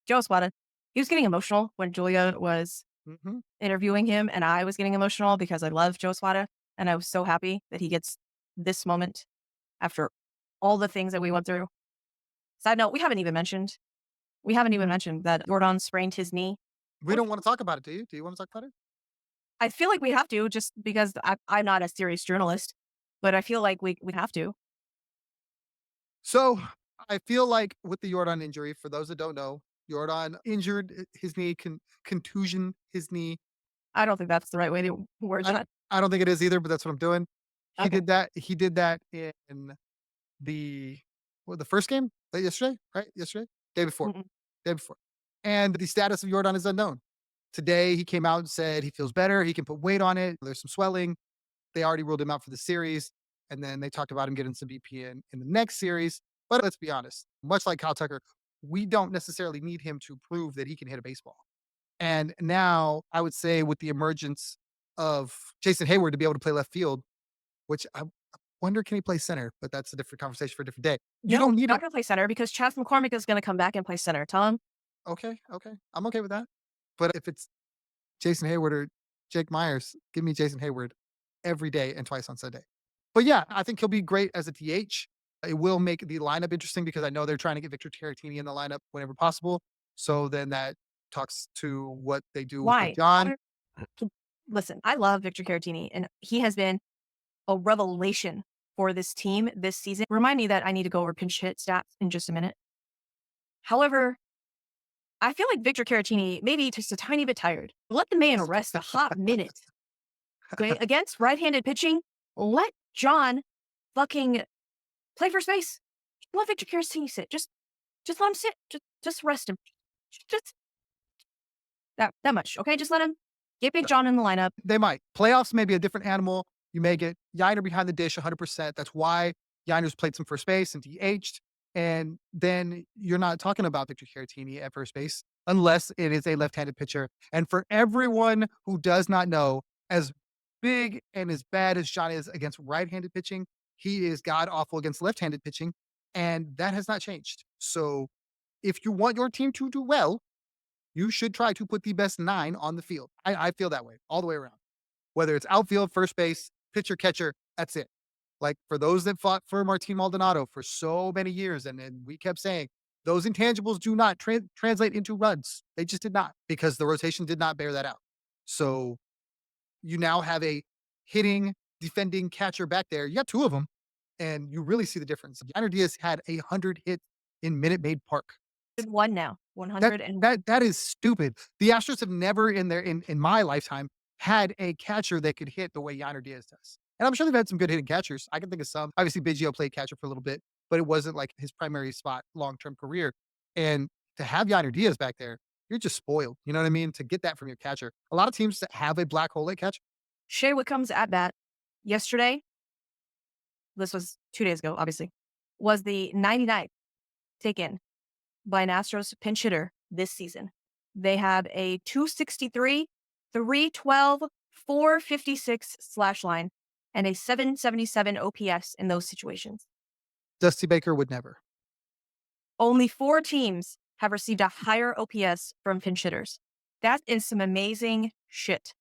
Joe Espada, he was getting emotional when Julia was mhm. interviewing him, and I was getting emotional because I love Joe Espada, and I was so happy that he gets this moment after all the things that we went through. Side note, we haven't even mentioned We haven't even mentioned that Jordan sprained his knee. We What? don't want to talk about it, do you? Do you want to talk about it? I feel like we have to just because I'm not a serious journalist, but I feel like we have to. So I feel like with the Jordan injury, for those that don't know, Jordan injured his knee, contusion his knee. I don't think that's the right way to word I, that. I don't think it is either, but that's what I'm doing. He Okay. did that. He did that in the the first game yesterday, right? Yesterday, day before, Mm-mm. day before, and the status of Jordan is unknown. Today, he came out and said he feels better. He can put weight on it. There's some swelling. They already ruled him out for the series, and then they talked about him getting some BP in the next series. But let's be honest, much like Kyle Tucker, we don't necessarily need him to prove that he can hit a baseball. And now I would say with the emergence of Jason Hayward to be able to play left field, which I wonder can he play center, but that's a different conversation for a different day. You No, don't he's need not him. going to play center because Chas McCormick is going to come back and play center. Tell him. Okay, okay. I'm okay with that. But if it's Jason Hayward or Jake Myers, give me Jason Hayward every day and twice on Sunday. But yeah, I think he'll be great as a DH. It will make the lineup interesting because I know they're trying to get Victor Caratini in the lineup whenever possible. So then that talks to what they do with Big Why? John. Listen, I love Victor Caratini, and he has been a revelation for this team this season. Remind me that I need to go over pinch hit stats in just a minute. However, I feel like Victor Caratini maybe just a tiny bit tired. Let the man rest a hot minute. Okay, against right-handed pitching, let John fucking play first base. Let Victor Caratini sit. Just let him sit. Just rest him. Just that much. Okay, just let him get Big John in the lineup. They might. Playoffs may be a different animal. You may get Yainer behind the dish 100%. That's why Yainer's played some first base and DH'd. And then you're not talking about Victor Caratini at first base unless it is a left-handed pitcher. And for everyone who does not know, as big and as bad as John is against right-handed pitching, he is god awful against left-handed pitching, and that has not changed. So if you want your team to do well, you should try to put the best 9 on the field. I feel that way all the way around. Whether it's outfield, first base, pitcher, catcher, that's it. Like for those that fought for Martin Maldonado for so many years, and we kept saying those intangibles do not translate into runs. They just did not because the rotation did not bear that out. So you now have a hitting, defending catcher back there. You got 2 of them, and you really see the difference. Yainer Diaz had 100 hits in Minute Maid Park. One now. That 100 and that is stupid. The Astros have never in my lifetime had a catcher that could hit the way Yainer Diaz does. And I'm sure they've had some good hitting catchers. I can think of some. Obviously, Biggio played catcher for a little bit, but it wasn't like his primary spot long-term career. And to have Yainer Diaz back there, you're just spoiled. You know what I mean? To get that from your catcher. A lot of teams that have a black hole at catcher. Shea Wickham's at bat yesterday, this was 2 days ago, obviously, was the 99th taken by an Astros pinch hitter this season. They have a 263, 312, 456 slash line, and a 777 OPS in those situations. Dusty Baker would never. Only 4 teams have received a higher OPS from pinch hitters. That is some amazing shit.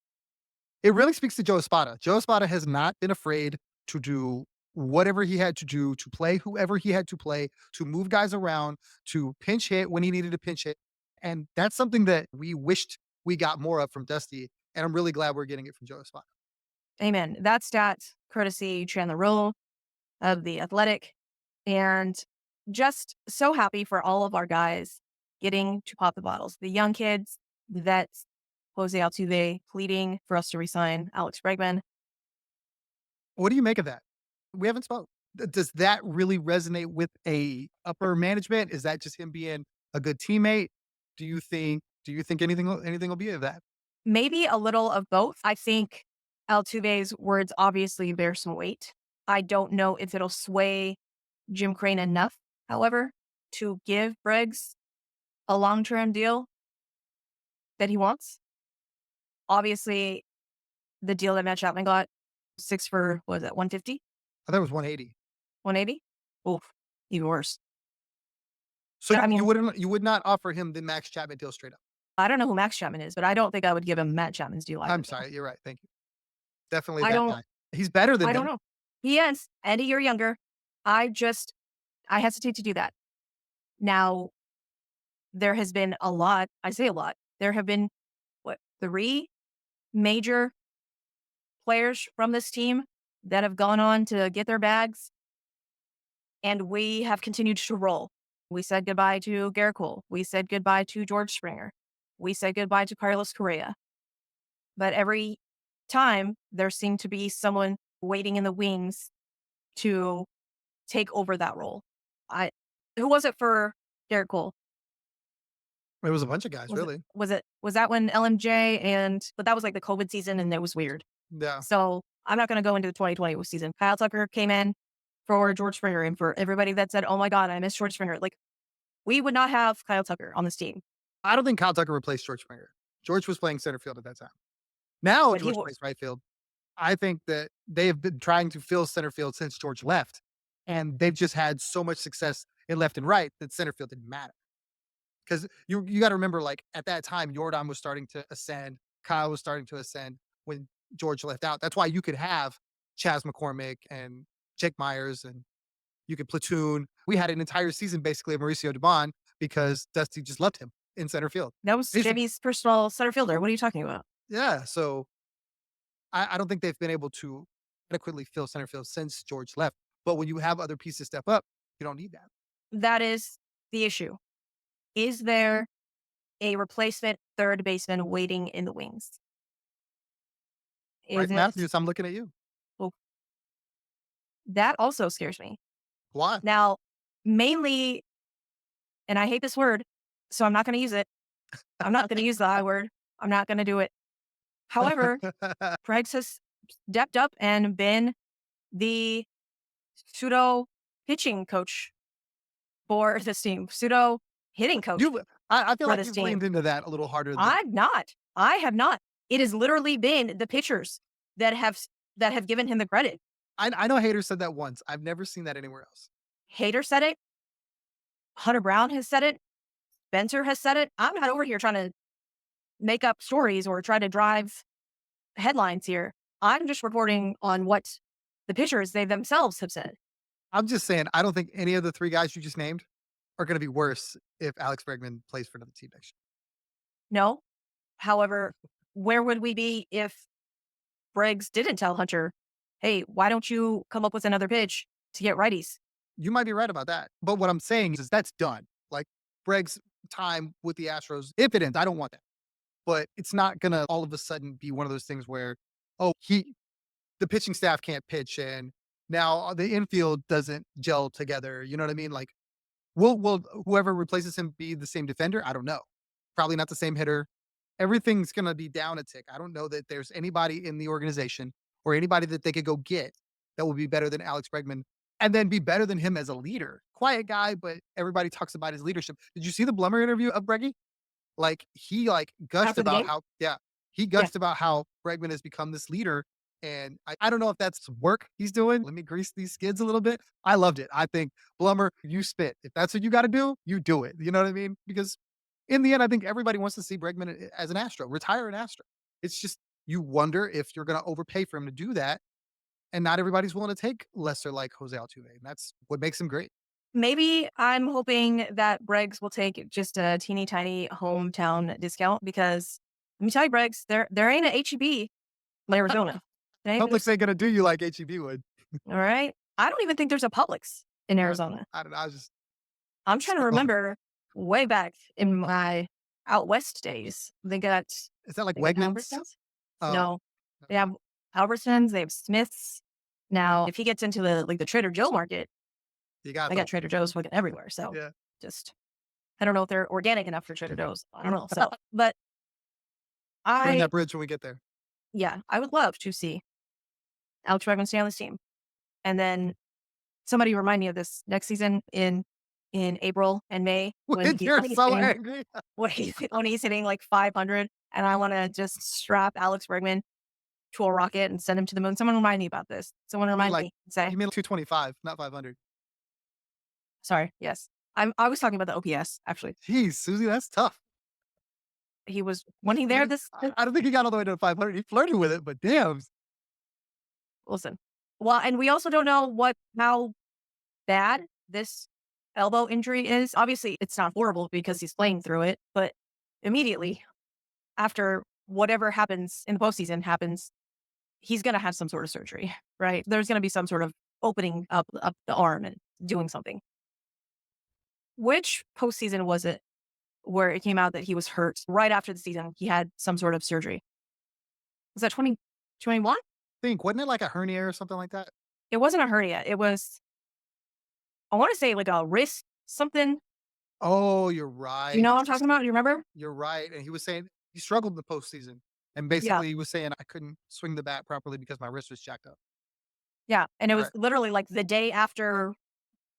It really speaks to Joe Espada. Joe Espada has not been afraid to do whatever he had to do, to play whoever he had to play, to move guys around, to pinch hit when he needed to pinch hit. And that's something that we wished we got more of from Dusty. And I'm really glad we're getting it from Joe Espada. Amen. That stat, courtesy Chandler Roll of The Athletic. And just so happy for all of our guys getting to pop the bottles. The young kids, the vets, Jose Altuve pleading for us to resign Alex Bregman. What do you make of that? We haven't spoke. Does that really resonate with a upper management? Is that just him being a good teammate? Do you think anything will be of that? Maybe a little of both. I think Altuve's words obviously bear some weight. I don't know if it'll sway Jim Crane enough, however, to give Briggs a long-term deal that he wants. Obviously, the deal that Matt Chapman got, 6 for, what was it, 150, I thought it was 180. 180? Oof, even worse. So I mean, you would not offer him the Max Chapman deal straight up. I don't know who Max Chapman is, but I don't think I would give him Matt Chapman's deal either, I'm though. sorry. You're right. Thank you. Definitely I that don't guy. He's better than I don't him. know. He is, and a year younger. I hesitate to do that. Now, there has been a lot. I say a lot. There have been, what, three major players from this team that have gone on to get their bags, and we have continued to roll. We said goodbye to Garrett Cole. We said goodbye to George Springer. We said goodbye to Carlos Correa. But every time there seemed to be someone waiting in the wings to take over that role. I Who was it for Garrett Cole? It was a bunch of guys, Was it really. was it was that when LMJ, but that was like the COVID season and it was weird. Yeah. So I'm not gonna go into the 2020 season. Kyle Tucker came in for George Springer, and for everybody that said, "Oh my god, I miss George Springer." Like, we would not have Kyle Tucker on this team, I don't think Kyle Tucker replaced George Springer. George was playing center field at that time. Now but he George will plays right field. I think that they have been trying to fill center field since George left, and they've just had so much success in left and right that center field didn't matter. Because you got to remember, like at that time, Jordan was starting to ascend, Kyle was starting to ascend when George left out. That's why you could have Chas McCormick and Jake Myers, and you could platoon. We had an entire season basically of Mauricio Dubon because Dusty just loved him in center field. that was He's Jimmy's personal center fielder. What are you talking about? Yeah, so I don't think they've been able to adequately fill center field since George left. But when you have other pieces step up, you don't need that. That is the issue. Is there a replacement third baseman waiting in the wings? Is Right, it Matthews, I'm looking at you. Well, that also scares me. Why? Now, mainly, and I hate this word, so I'm not gonna use it. I'm not gonna use the I word. I'm not gonna do it. However, Craig's has stepped up and been the pseudo pitching coach for this team, pseudo hitting coach you I feel for like this you've team. leaned into that a little harder than I'm not. I have not. It has literally been the pitchers that have given him the credit. I know haters said that once. I've never seen that anywhere else. Hader said it. Hunter Brown has said it. Spencer has said it. I'm not over here trying to make up stories or try to drive headlines here. I'm just reporting on what the pitchers they themselves have said. I'm just saying, I don't think any of the 3 guys you just named are gonna be worse if Alex Bregman plays for another team next year. No. However, where would we be if Briggs didn't tell Hunter, hey, why don't you come up with another pitch to get righties? You might be right about that. But what I'm saying is that's done. Like Bregg's time with the Astros, if it ends, I don't want that. But it's not gonna all of a sudden be one of those things where, oh, the pitching staff can't pitch and now the infield doesn't gel together. You know what I mean? Like, will whoever replaces him be the same defender? I don't know. Probably not the same hitter. Everything's gonna be down a tick. I don't know that there's anybody in the organization or anybody that they could go get that will be better than Alex Bregman and then be better than him as a leader. Quiet guy, but everybody talks about his leadership. Did you see the Blummer interview of Breggy? Like, he, like, gushed After the about game? how yeah, he Yeah. gushed about how Bregman has become this leader, and I don't know if that's some work he's doing. Let me grease these skids a little bit. I loved it. I think, Blummer, you spit. If that's what you gotta do, you do it. You know what I mean? Because in the end, I think everybody wants to see Bregman as an Astro, retire an Astro. It's just you wonder if you're gonna overpay for him to do that, and not everybody's willing to take lesser like Jose Altuve, and that's what makes him great. Maybe I'm hoping that Briggs will take just a teeny tiny hometown discount because let me tell you, Briggs, there ain't a HEB in Arizona. There ain't Publix ain't gonna do you like HEB would. all right. I don't even think there's a Publix in I Arizona. I don't know, I was just I'm trying to so remember way back in my out west days. is that like They got Wegmans? Albertsons. Oh, No, they have Albertsons. They have Smiths. Now, if he gets into the Trader Joe market, you got they got those. Trader Joe's fucking everywhere. So Yeah. just I don't know if they're organic enough for Trader Joe's. I don't know. So, but Burn I that bridge when we get there. yeah, I would love to see Alex Bregman stay on this team, and then somebody remind me of this next season in April and May When you're when he's so hitting angry. when he's hitting like 500, and I want to just strap Alex Bregman to a rocket and send him to the moon. Someone remind me about this. Someone You mean remind like me. Say you mean 225, not 500. sorry. Yes, I was talking about the OPS actually. Jeez, Suzy, that's tough. He was when he there this. I don't think he got all the way to 500. He flirted with it, but damn. Listen, well, and we also don't know how bad this elbow injury is. Obviously, it's not horrible because he's playing through it, but immediately after whatever happens in the postseason happens, he's going to have some sort of surgery, right? There's going to be some sort of opening up the arm and doing something. Which postseason was it where it came out that he was hurt right after the season? He had some sort of surgery. Was that 2021? Think, wasn't it like a hernia or something like that? It wasn't a hernia. It was, I want to say like a wrist something. Oh, you're Do you right. know what I'm talking about? Do you remember? You're right. And he was saying he struggled in the postseason. And Yeah. basically he was saying I couldn't swing the bat properly because my wrist was jacked up. Yeah. And it was Right. literally like the day after,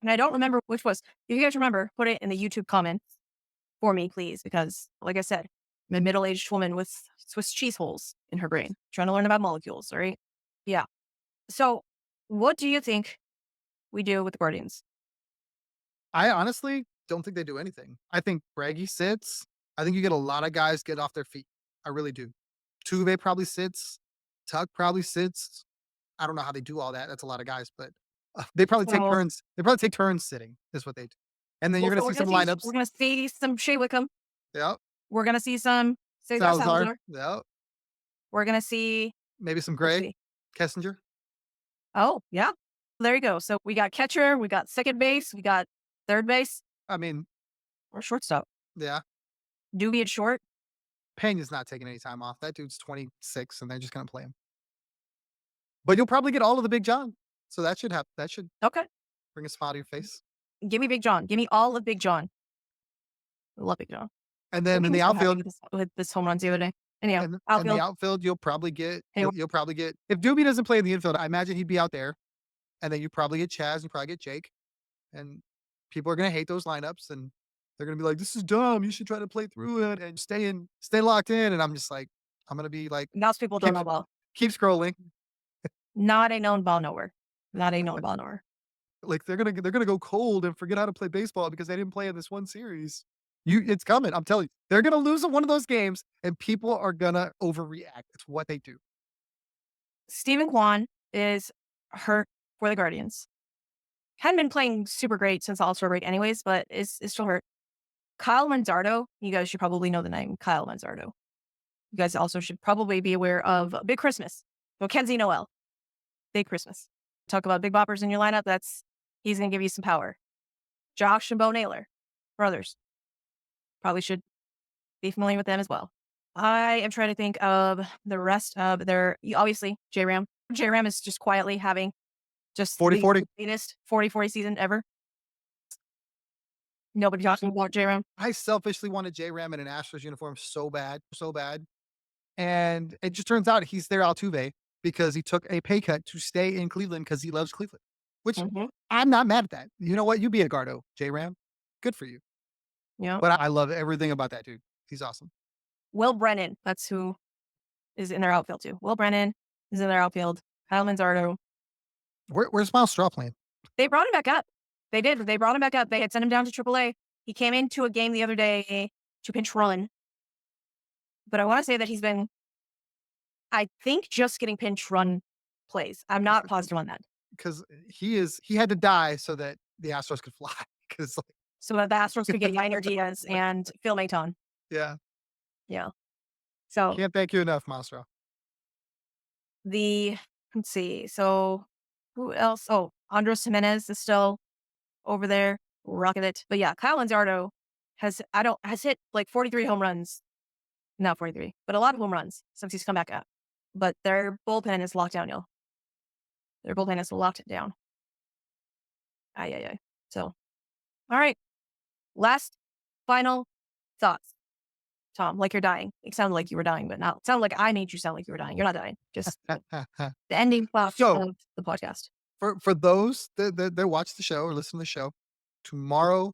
and I don't remember which was. If you guys remember, put it in the YouTube comments for me, please, because like I said, I'm a middle-aged woman with Swiss cheese holes in her brain, trying to learn about molecules, all right? Yeah. So what do you think we do with the Guardians? I honestly don't think they do anything. I think Braggy sits. I think you get a lot of guys get off their feet. I really do. Tuve probably sits. Tuck probably sits. I don't know how they do all that. That's a lot of guys, but they probably take Well, turns. They probably take turns sitting. Is what they do. And then you're gonna so see some lineups. we're gonna see some Shea Wickham. Yep. We're gonna see some Cesar Salazar. Salazar. Yep. We're gonna see, Maybe some let's Gray. see. Kessinger. Oh, yeah. There you go. So we got catcher, we got second base, we got third base, I mean, or shortstop. yeah. Doobie at short. Pena's not taking any time off. That dude's 26, and they're just gonna play him. But you'll probably get all of the Big John. So that should happen. That should Okay. bring a smile to your face. Give me Big John. Give me all of Big John. I love Big John. And What then in he the was so happy outfield, with this home runs the other day. Anyhow, and the outfield. outfield, you'll probably get Hayward. you'll probably get if Doobie doesn't play in the infield, I imagine he'd be out there. And then you probably get Chaz, you probably get Jake. And people are gonna hate those lineups and they're gonna be like, "This is dumb. You should try to play through it and stay locked in." And I'm just like, I'm gonna be like, Most people don't keep know ball. keep scrolling. Not a known ball knower. Not a known ball knower. Like they're gonna go cold and forget how to play baseball because they didn't play in this one series. It's coming. I'm telling you. They're gonna lose one of those games and people are gonna overreact. It's what they do. Steven Kwan is hurt for the Guardians. Hadn't been playing super great since All-Star break anyways, but is still hurt. Kyle Manzardo, you guys should probably know the name Kyle Manzardo. You guys also should probably be aware of Big Christmas. Mackenzie Noel. Big Christmas. Talk about big boppers in your lineup. He's going to give you some power. Josh and Bo Naylor, brothers. Probably should be familiar with them as well. I am trying to think of the rest of obviously, J-Ram. J-Ram is just quietly having just 40-40. the greatest 40-40 season ever. Nobody talking about J-Ram. I selfishly wanted J Ram in an Astros uniform so bad, so bad. And it just turns out he's their Altuve because he took a pay cut to stay in Cleveland because he loves Cleveland, which Mm-hmm. I'm not mad at that. You know what? You be a Gardo, J Ram. Good for you. Yeah. But I love everything about that dude. He's awesome. Will Brennan. That's who is in their outfield too. Will Brennan is in their outfield. Kyle Manzardo. Where's Miles Straw playing? They brought him back up. They did. They brought him back up. They had sent him down to AAA. He came into a game the other day to pinch run. But I want to say that he's been, I think, just getting pinch run plays. I'm not positive on that. Because he had to die so that the Astros could fly. Because So that the Astros could get Yainer Diaz and Phil Maton. yeah, Yeah. So can't thank you enough, Miles Straw. let's see. So who else? Oh, Andres Jimenez is still over there, rocking it. But yeah, Kyle Manzardo has hit like 43 home runs. Not 43, but a lot of home runs since he's come back up. But their bullpen is locked down, y'all. Their bullpen is locked down. Ay. So, all right. Last, final thoughts. Tom, like you're dying. It sounded like you were dying, but not. It sounded like I made you sound like you were dying. You're not dying. Just the ending thoughts So- of the podcast. For those that watch the show or listen to the show, tomorrow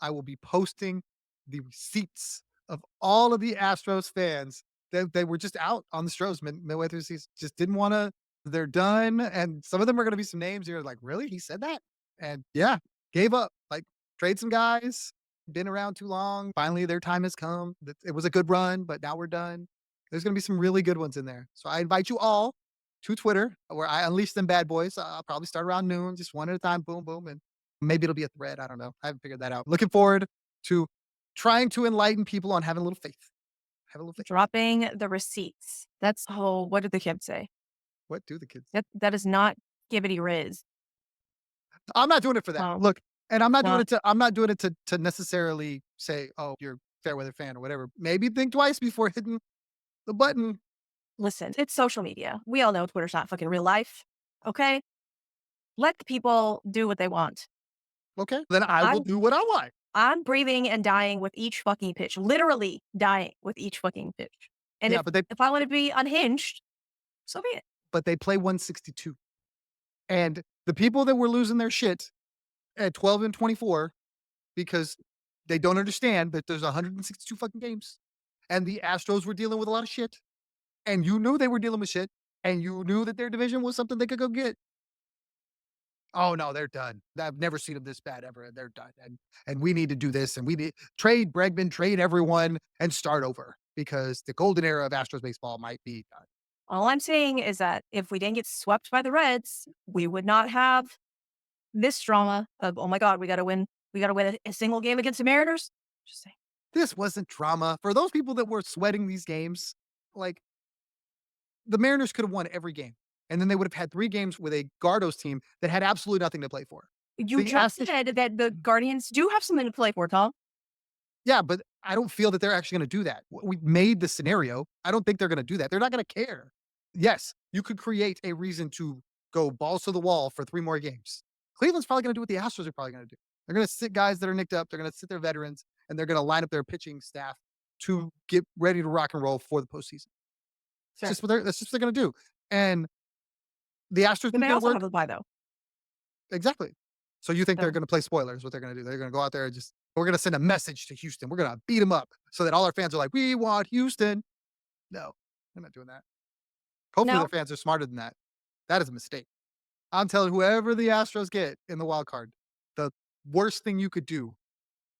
I will be posting the receipts of all of the Astros fans that they were just out on the Stros midway through the season. Just didn't want to. They're done, and some of them are going to be some names. You're like, really? He said that? And yeah, gave up. Like trade some guys. Been around too long. Finally, their time has come. It was a good run, but now we're done. There's going to be some really good ones in there. So I invite you all to Twitter, where I unleash them bad boys. I'll probably start around noon, just one at a time, boom, boom. And Maybe it'll be a thread. I don't know. I haven't figured that out. Looking forward to trying to enlighten people on having a little faith. Have a little faith. Dropping the receipts. That's what did the kids say? What do the kids? That is not gibbity riz. I'm not doing it for that. Well, Look, and well, I'm not doing it to necessarily say, "Oh, you're a fair weather fan," or whatever. Maybe think twice before hitting the button. listen, it's social media. We all know Twitter's not fucking real life. Okay? Let the people do what they want. Okay, then I will I'm do what I want. I'm breathing and dying with each fucking pitch. Literally dying with each fucking pitch. And Yeah, if I want to be unhinged, so be it. but they play 162, and the people that were losing their shit at 12 and 24 because they don't understand that there's 162 fucking games, and the Astros were dealing with a lot of shit, and you knew they were dealing with shit, and you knew that their division was something they could go get. Oh no, they're done. I've never seen them this bad ever, and they're done. And we need to do this, and we need trade Bregman, trade everyone, and start over because the golden era of Astros baseball might be done. All I'm saying is that if we didn't get swept by the Reds, we would not have this drama of, oh my God, we got to win. We got to win a single game against the Mariners. Just saying. This wasn't drama for those people that were sweating these games. Like the Mariners could have won every game, and then they would have had 3 games with a Gardos team that had absolutely nothing to play for. You The just Astros, said that the Guardians do have something to play for, Tom. yeah, but I don't feel that they're actually going to do that. We made the scenario. I don't think they're going to do that. They're not going to care. Yes, you could create a reason to go balls to the wall for 3 more games. Cleveland's probably going to do what the Astros are probably going to do. They're going to sit guys that are nicked up. They're going to sit their veterans, and they're going to line up their pitching staff to get ready to rock and roll for the postseason. Sure. That's just what they're going to do. And the Astros And think they they'll also work have a bye, though. exactly. So you think they're So, going to play spoilers? What they're going to do? They're going to go out there and just we're going to send a message to Houston. We're going to beat them up so that all our fans are like, "We want Houston." No, they're not doing that. Hopefully, their no, fans are smarter than that. That is a mistake. I'm telling whoever the Astros get in the wild card, the worst thing you could do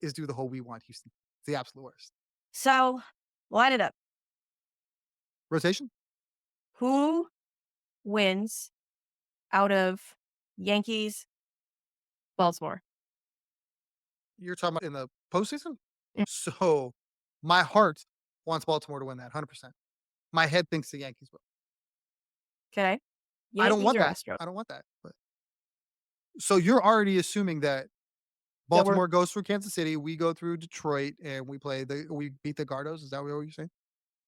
is do the whole "We want Houston." It's the absolute worst. so line it up. Rotation. Who wins out of Yankees, Baltimore? You're talking about in the postseason. Mm, So my heart wants Baltimore to win that 100%. My head thinks the Yankees will. okay. I don't Yankees want or that. Astros? I don't want that. But so you're already assuming that That we're Baltimore goes through Kansas City, we go through Detroit, and we beat the Gardos. Is that what you're saying?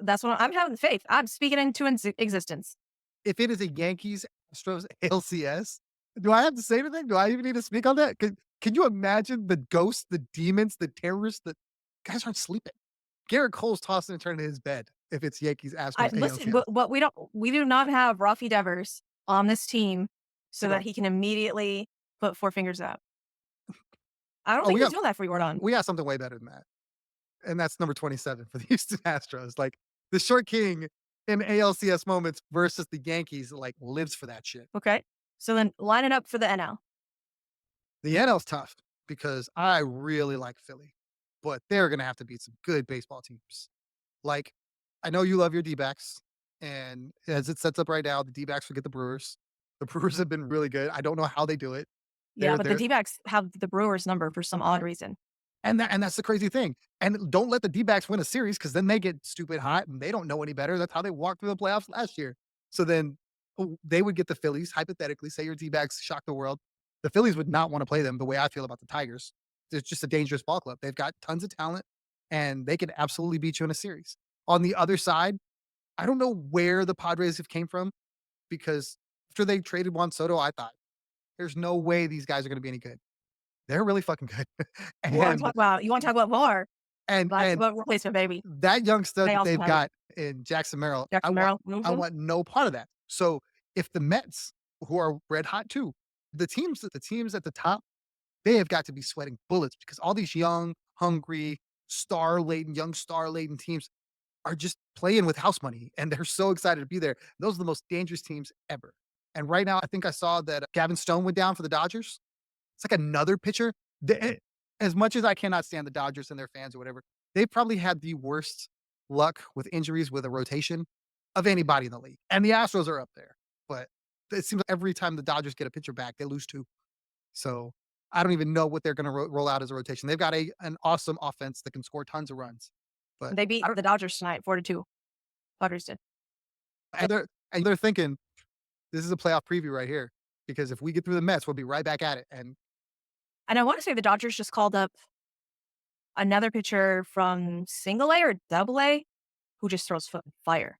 that's what I'm having faith. I'm speaking into existence. If it is a Yankees Astros ALCS, do I have to say anything? Do I even need to speak on that? Can you imagine the ghosts, the demons, the terrorists? The guys aren't sleeping. Garrett Cole's tossing and turning in his bed if it's Yankees I Astros listen, ALCS. but we do not have Rafi Devers on this team so Come that on. he can immediately put 4 fingers up. I don't Oh, think he's doing that for you, Gordon. we got something way better than that. And that's number 27 for the Houston Astros. Like the short king in ALCS moments versus the Yankees, like lives for that shit. Okay. So then line it up for the NL. The NL's tough because I really like Philly, but they're going to have to beat some good baseball teams. Like, I know you love your D backs, and as it sets up right now, the D backs will get the Brewers. The Brewers have been really good. I don't know how they do it. Yeah, They're but the they're D-backs have the Brewers number for some odd reason. and that's the crazy thing. And don't let the D-backs win a series because then they get stupid hot and they don't know any better. That's how they walked through the playoffs last year. So then they would get the Phillies, hypothetically, say your D-backs shock the world. The Phillies would not want to play them the way I feel about the Tigers. It's just a dangerous ball club. They've got tons of talent and they could absolutely beat you in a series. On the other side, I don't know where the Padres have came from because after they traded Juan Soto, I thought there's no way these guys are going to be any good. They're really fucking good. and You wanna talk about more? That's and about replacement, baby. that young stud They that also they've have got in Jackson Merrill, Jackson Merrill. I Mhm. want no part of that. So if the Mets, who are red hot too, the teams at the top, they have got to be sweating bullets because all these young, hungry, young star laden teams are just playing with house money and they're so excited to be there. Those are the most dangerous teams ever. And right now, I think I saw that Gavin Stone went down for the Dodgers. It's like another pitcher. As much as I cannot stand the Dodgers and their fans or whatever, they probably had the worst luck with injuries with a rotation of anybody in the league. And the Astros are up there. But it seems like every time the Dodgers get a pitcher back, they lose two. So I don't even know what they're going to roll out as a rotation. They've got an awesome offense that can score tons of runs, but They I beat don't. the Dodgers tonight, 4-2. Padres did. And they're thinking this is a playoff preview right here because if we get through the Mets, we'll be right back at it. And And I want to say the Dodgers just called up another pitcher from single A or double A who just throws fire.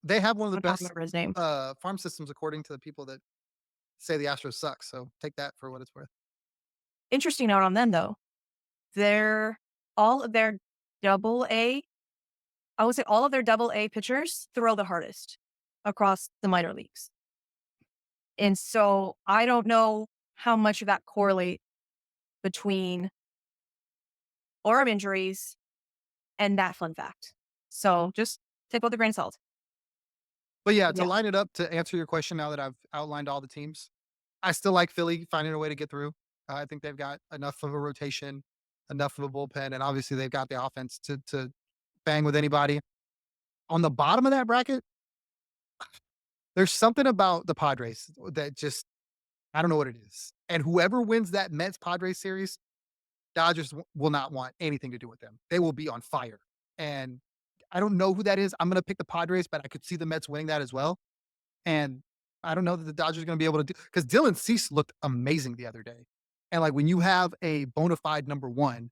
they have one of the I'm not best remember his name. farm systems according to the people that say the Astros suck. So take that for what it's worth. Interesting note on them though. They're all of their double A, I would say all of their double A pitchers throw the hardest across the minor leagues. And so I don't know how much of that correlate between arm injuries and that fun fact. So just take with a grain of salt. But yeah, to Yeah. line it up to answer your question now that I've outlined all the teams, I still like Philly finding a way to get through. I think they've got enough of a rotation, enough of a bullpen, and obviously they've got the offense to bang with anybody. On the bottom of that bracket, there's something about the Padres that just I don't know what it is. And whoever wins that Mets Padres series, Dodgers will not want anything to do with them. They will be on fire. And I don't know who that is. I'm going to pick the Padres, but I could see the Mets winning that as well. And I don't know that the Dodgers are going to be able to do because Dylan Cease looked amazing the other day. And like when you have a bona fide number one,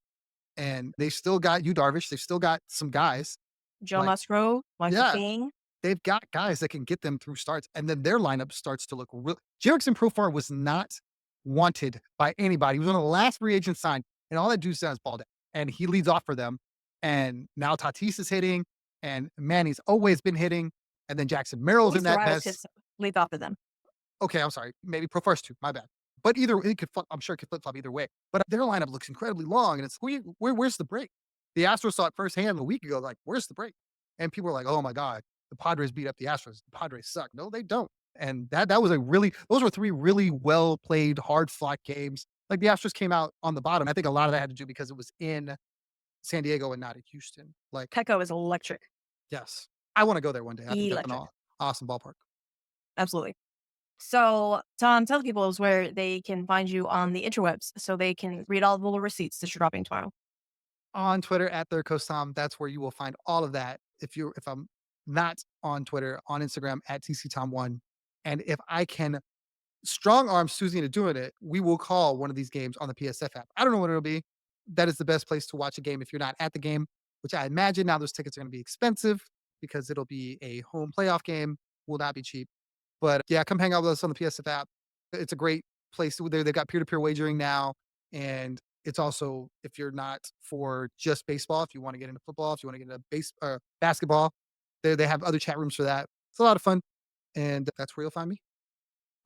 and they still got you Darvish, they've still got some guys Joe like Musgrove, Michael yeah, King, they've got guys that can get them through starts, and then their lineup starts to look real. Jerickson Profar was not wanted by anybody. He was one of the last free agents signed, and all that dude does is ball down, and he leads off for them. And now Tatis is hitting, and Manny's always been hitting, and then Jackson at Merrill's in least the that Royals mess. hits lead off of them. Okay, I'm sorry. Maybe Profar's too. My bad. But either it could, I'm sure it could flip flop either way. But their lineup looks incredibly long, and it's where's the break? The Astros saw it firsthand a week ago. Like, where's the break? And people were like, "Oh my god, the Padres beat up the Astros. The Padres suck." No, they don't. And that was a really those were three really well played, hard fought games. Like the Astros came out on the bottom. I think a lot of that had to do because it was in San Diego and not in Houston. Like, Petco is electric. yes, I want to go there one day. I think that's an Electric. awesome ballpark. Absolutely. So, Tom, tell the people where they can find you on the interwebs so they can read all the little receipts that you're dropping tomorrow. On Twitter at Third Coast Tom. That's where you will find all of that. If I'm not on Twitter, on Instagram at TC Tom One. And if I can strong arm Suzy into doing it, we will call one of these games on the PSF app. I don't know what it'll be. That is the best place to watch a game if you're not at the game, which I imagine now those tickets are going to be expensive because it'll be a home playoff game. Will not be cheap. But yeah, come hang out with us on the PSF app. It's a great place. They've got peer to peer wagering now. And it's also, if you're not for just baseball, if you want to get into football, if you want to get into basketball, they have other chat rooms for that. It's a lot of fun. And that's where you'll find me.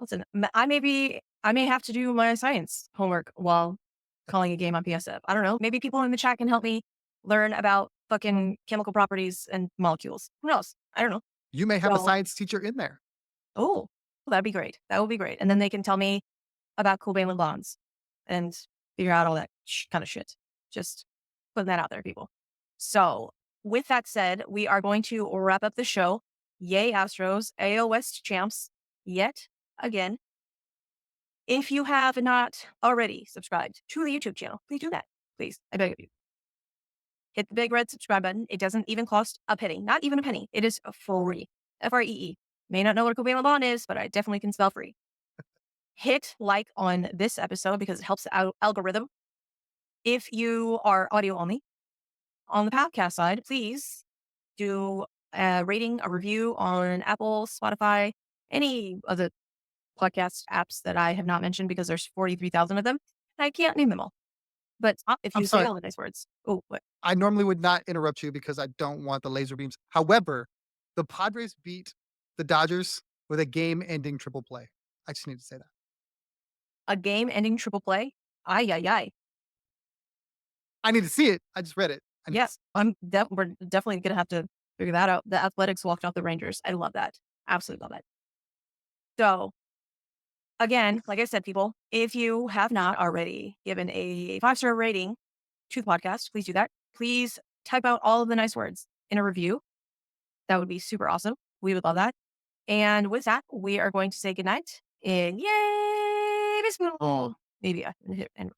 Listen, I may have to do my science homework while calling a game on PSF. I don't know. Maybe people in the chat can help me learn about fucking chemical properties and molecules. Who knows? I don't know. You may have a So, science teacher in there. oh, well, that'd be great. That would be great. And then they can tell me about covalent bonds and figure out all that kind of shit. Just putting that out there, people. So, with that said, we are going to wrap up the show. Yay, Astros, AO West champs, yet again. If you have not already subscribed to the YouTube channel, please do that. Please, I beg of you. Hit the big red subscribe button. It doesn't even cost a penny, not even a penny. It is free. FREE. May not know what a covalent bond is, but I definitely can spell free. Hit like on this episode because it helps the algorithm. If you are audio only, on the podcast side, please do a rating, a review on Apple, Spotify, any of the podcast apps that I have not mentioned because there's 43,000 of them. And I can't name them all. But if I'm you say sorry. all the nice words, oh, what? I normally would not interrupt you because I don't want the laser beams. However, the Padres beat the Dodgers with a game-ending triple play. I just need to say that. A game ending triple play? Ay, ay, ay. I need to see it. I just read it. Yes, we're definitely going to have to figure that out. The Athletics walked off the Rangers. I love that. Absolutely love it. So, again, like I said, people, if you have not already given a 5-star rating to the podcast, please do that. Please type out all of the nice words in a review. That would be super awesome. We would love that. And with that, we are going to say goodnight and yay, baseball. maybe I can hit and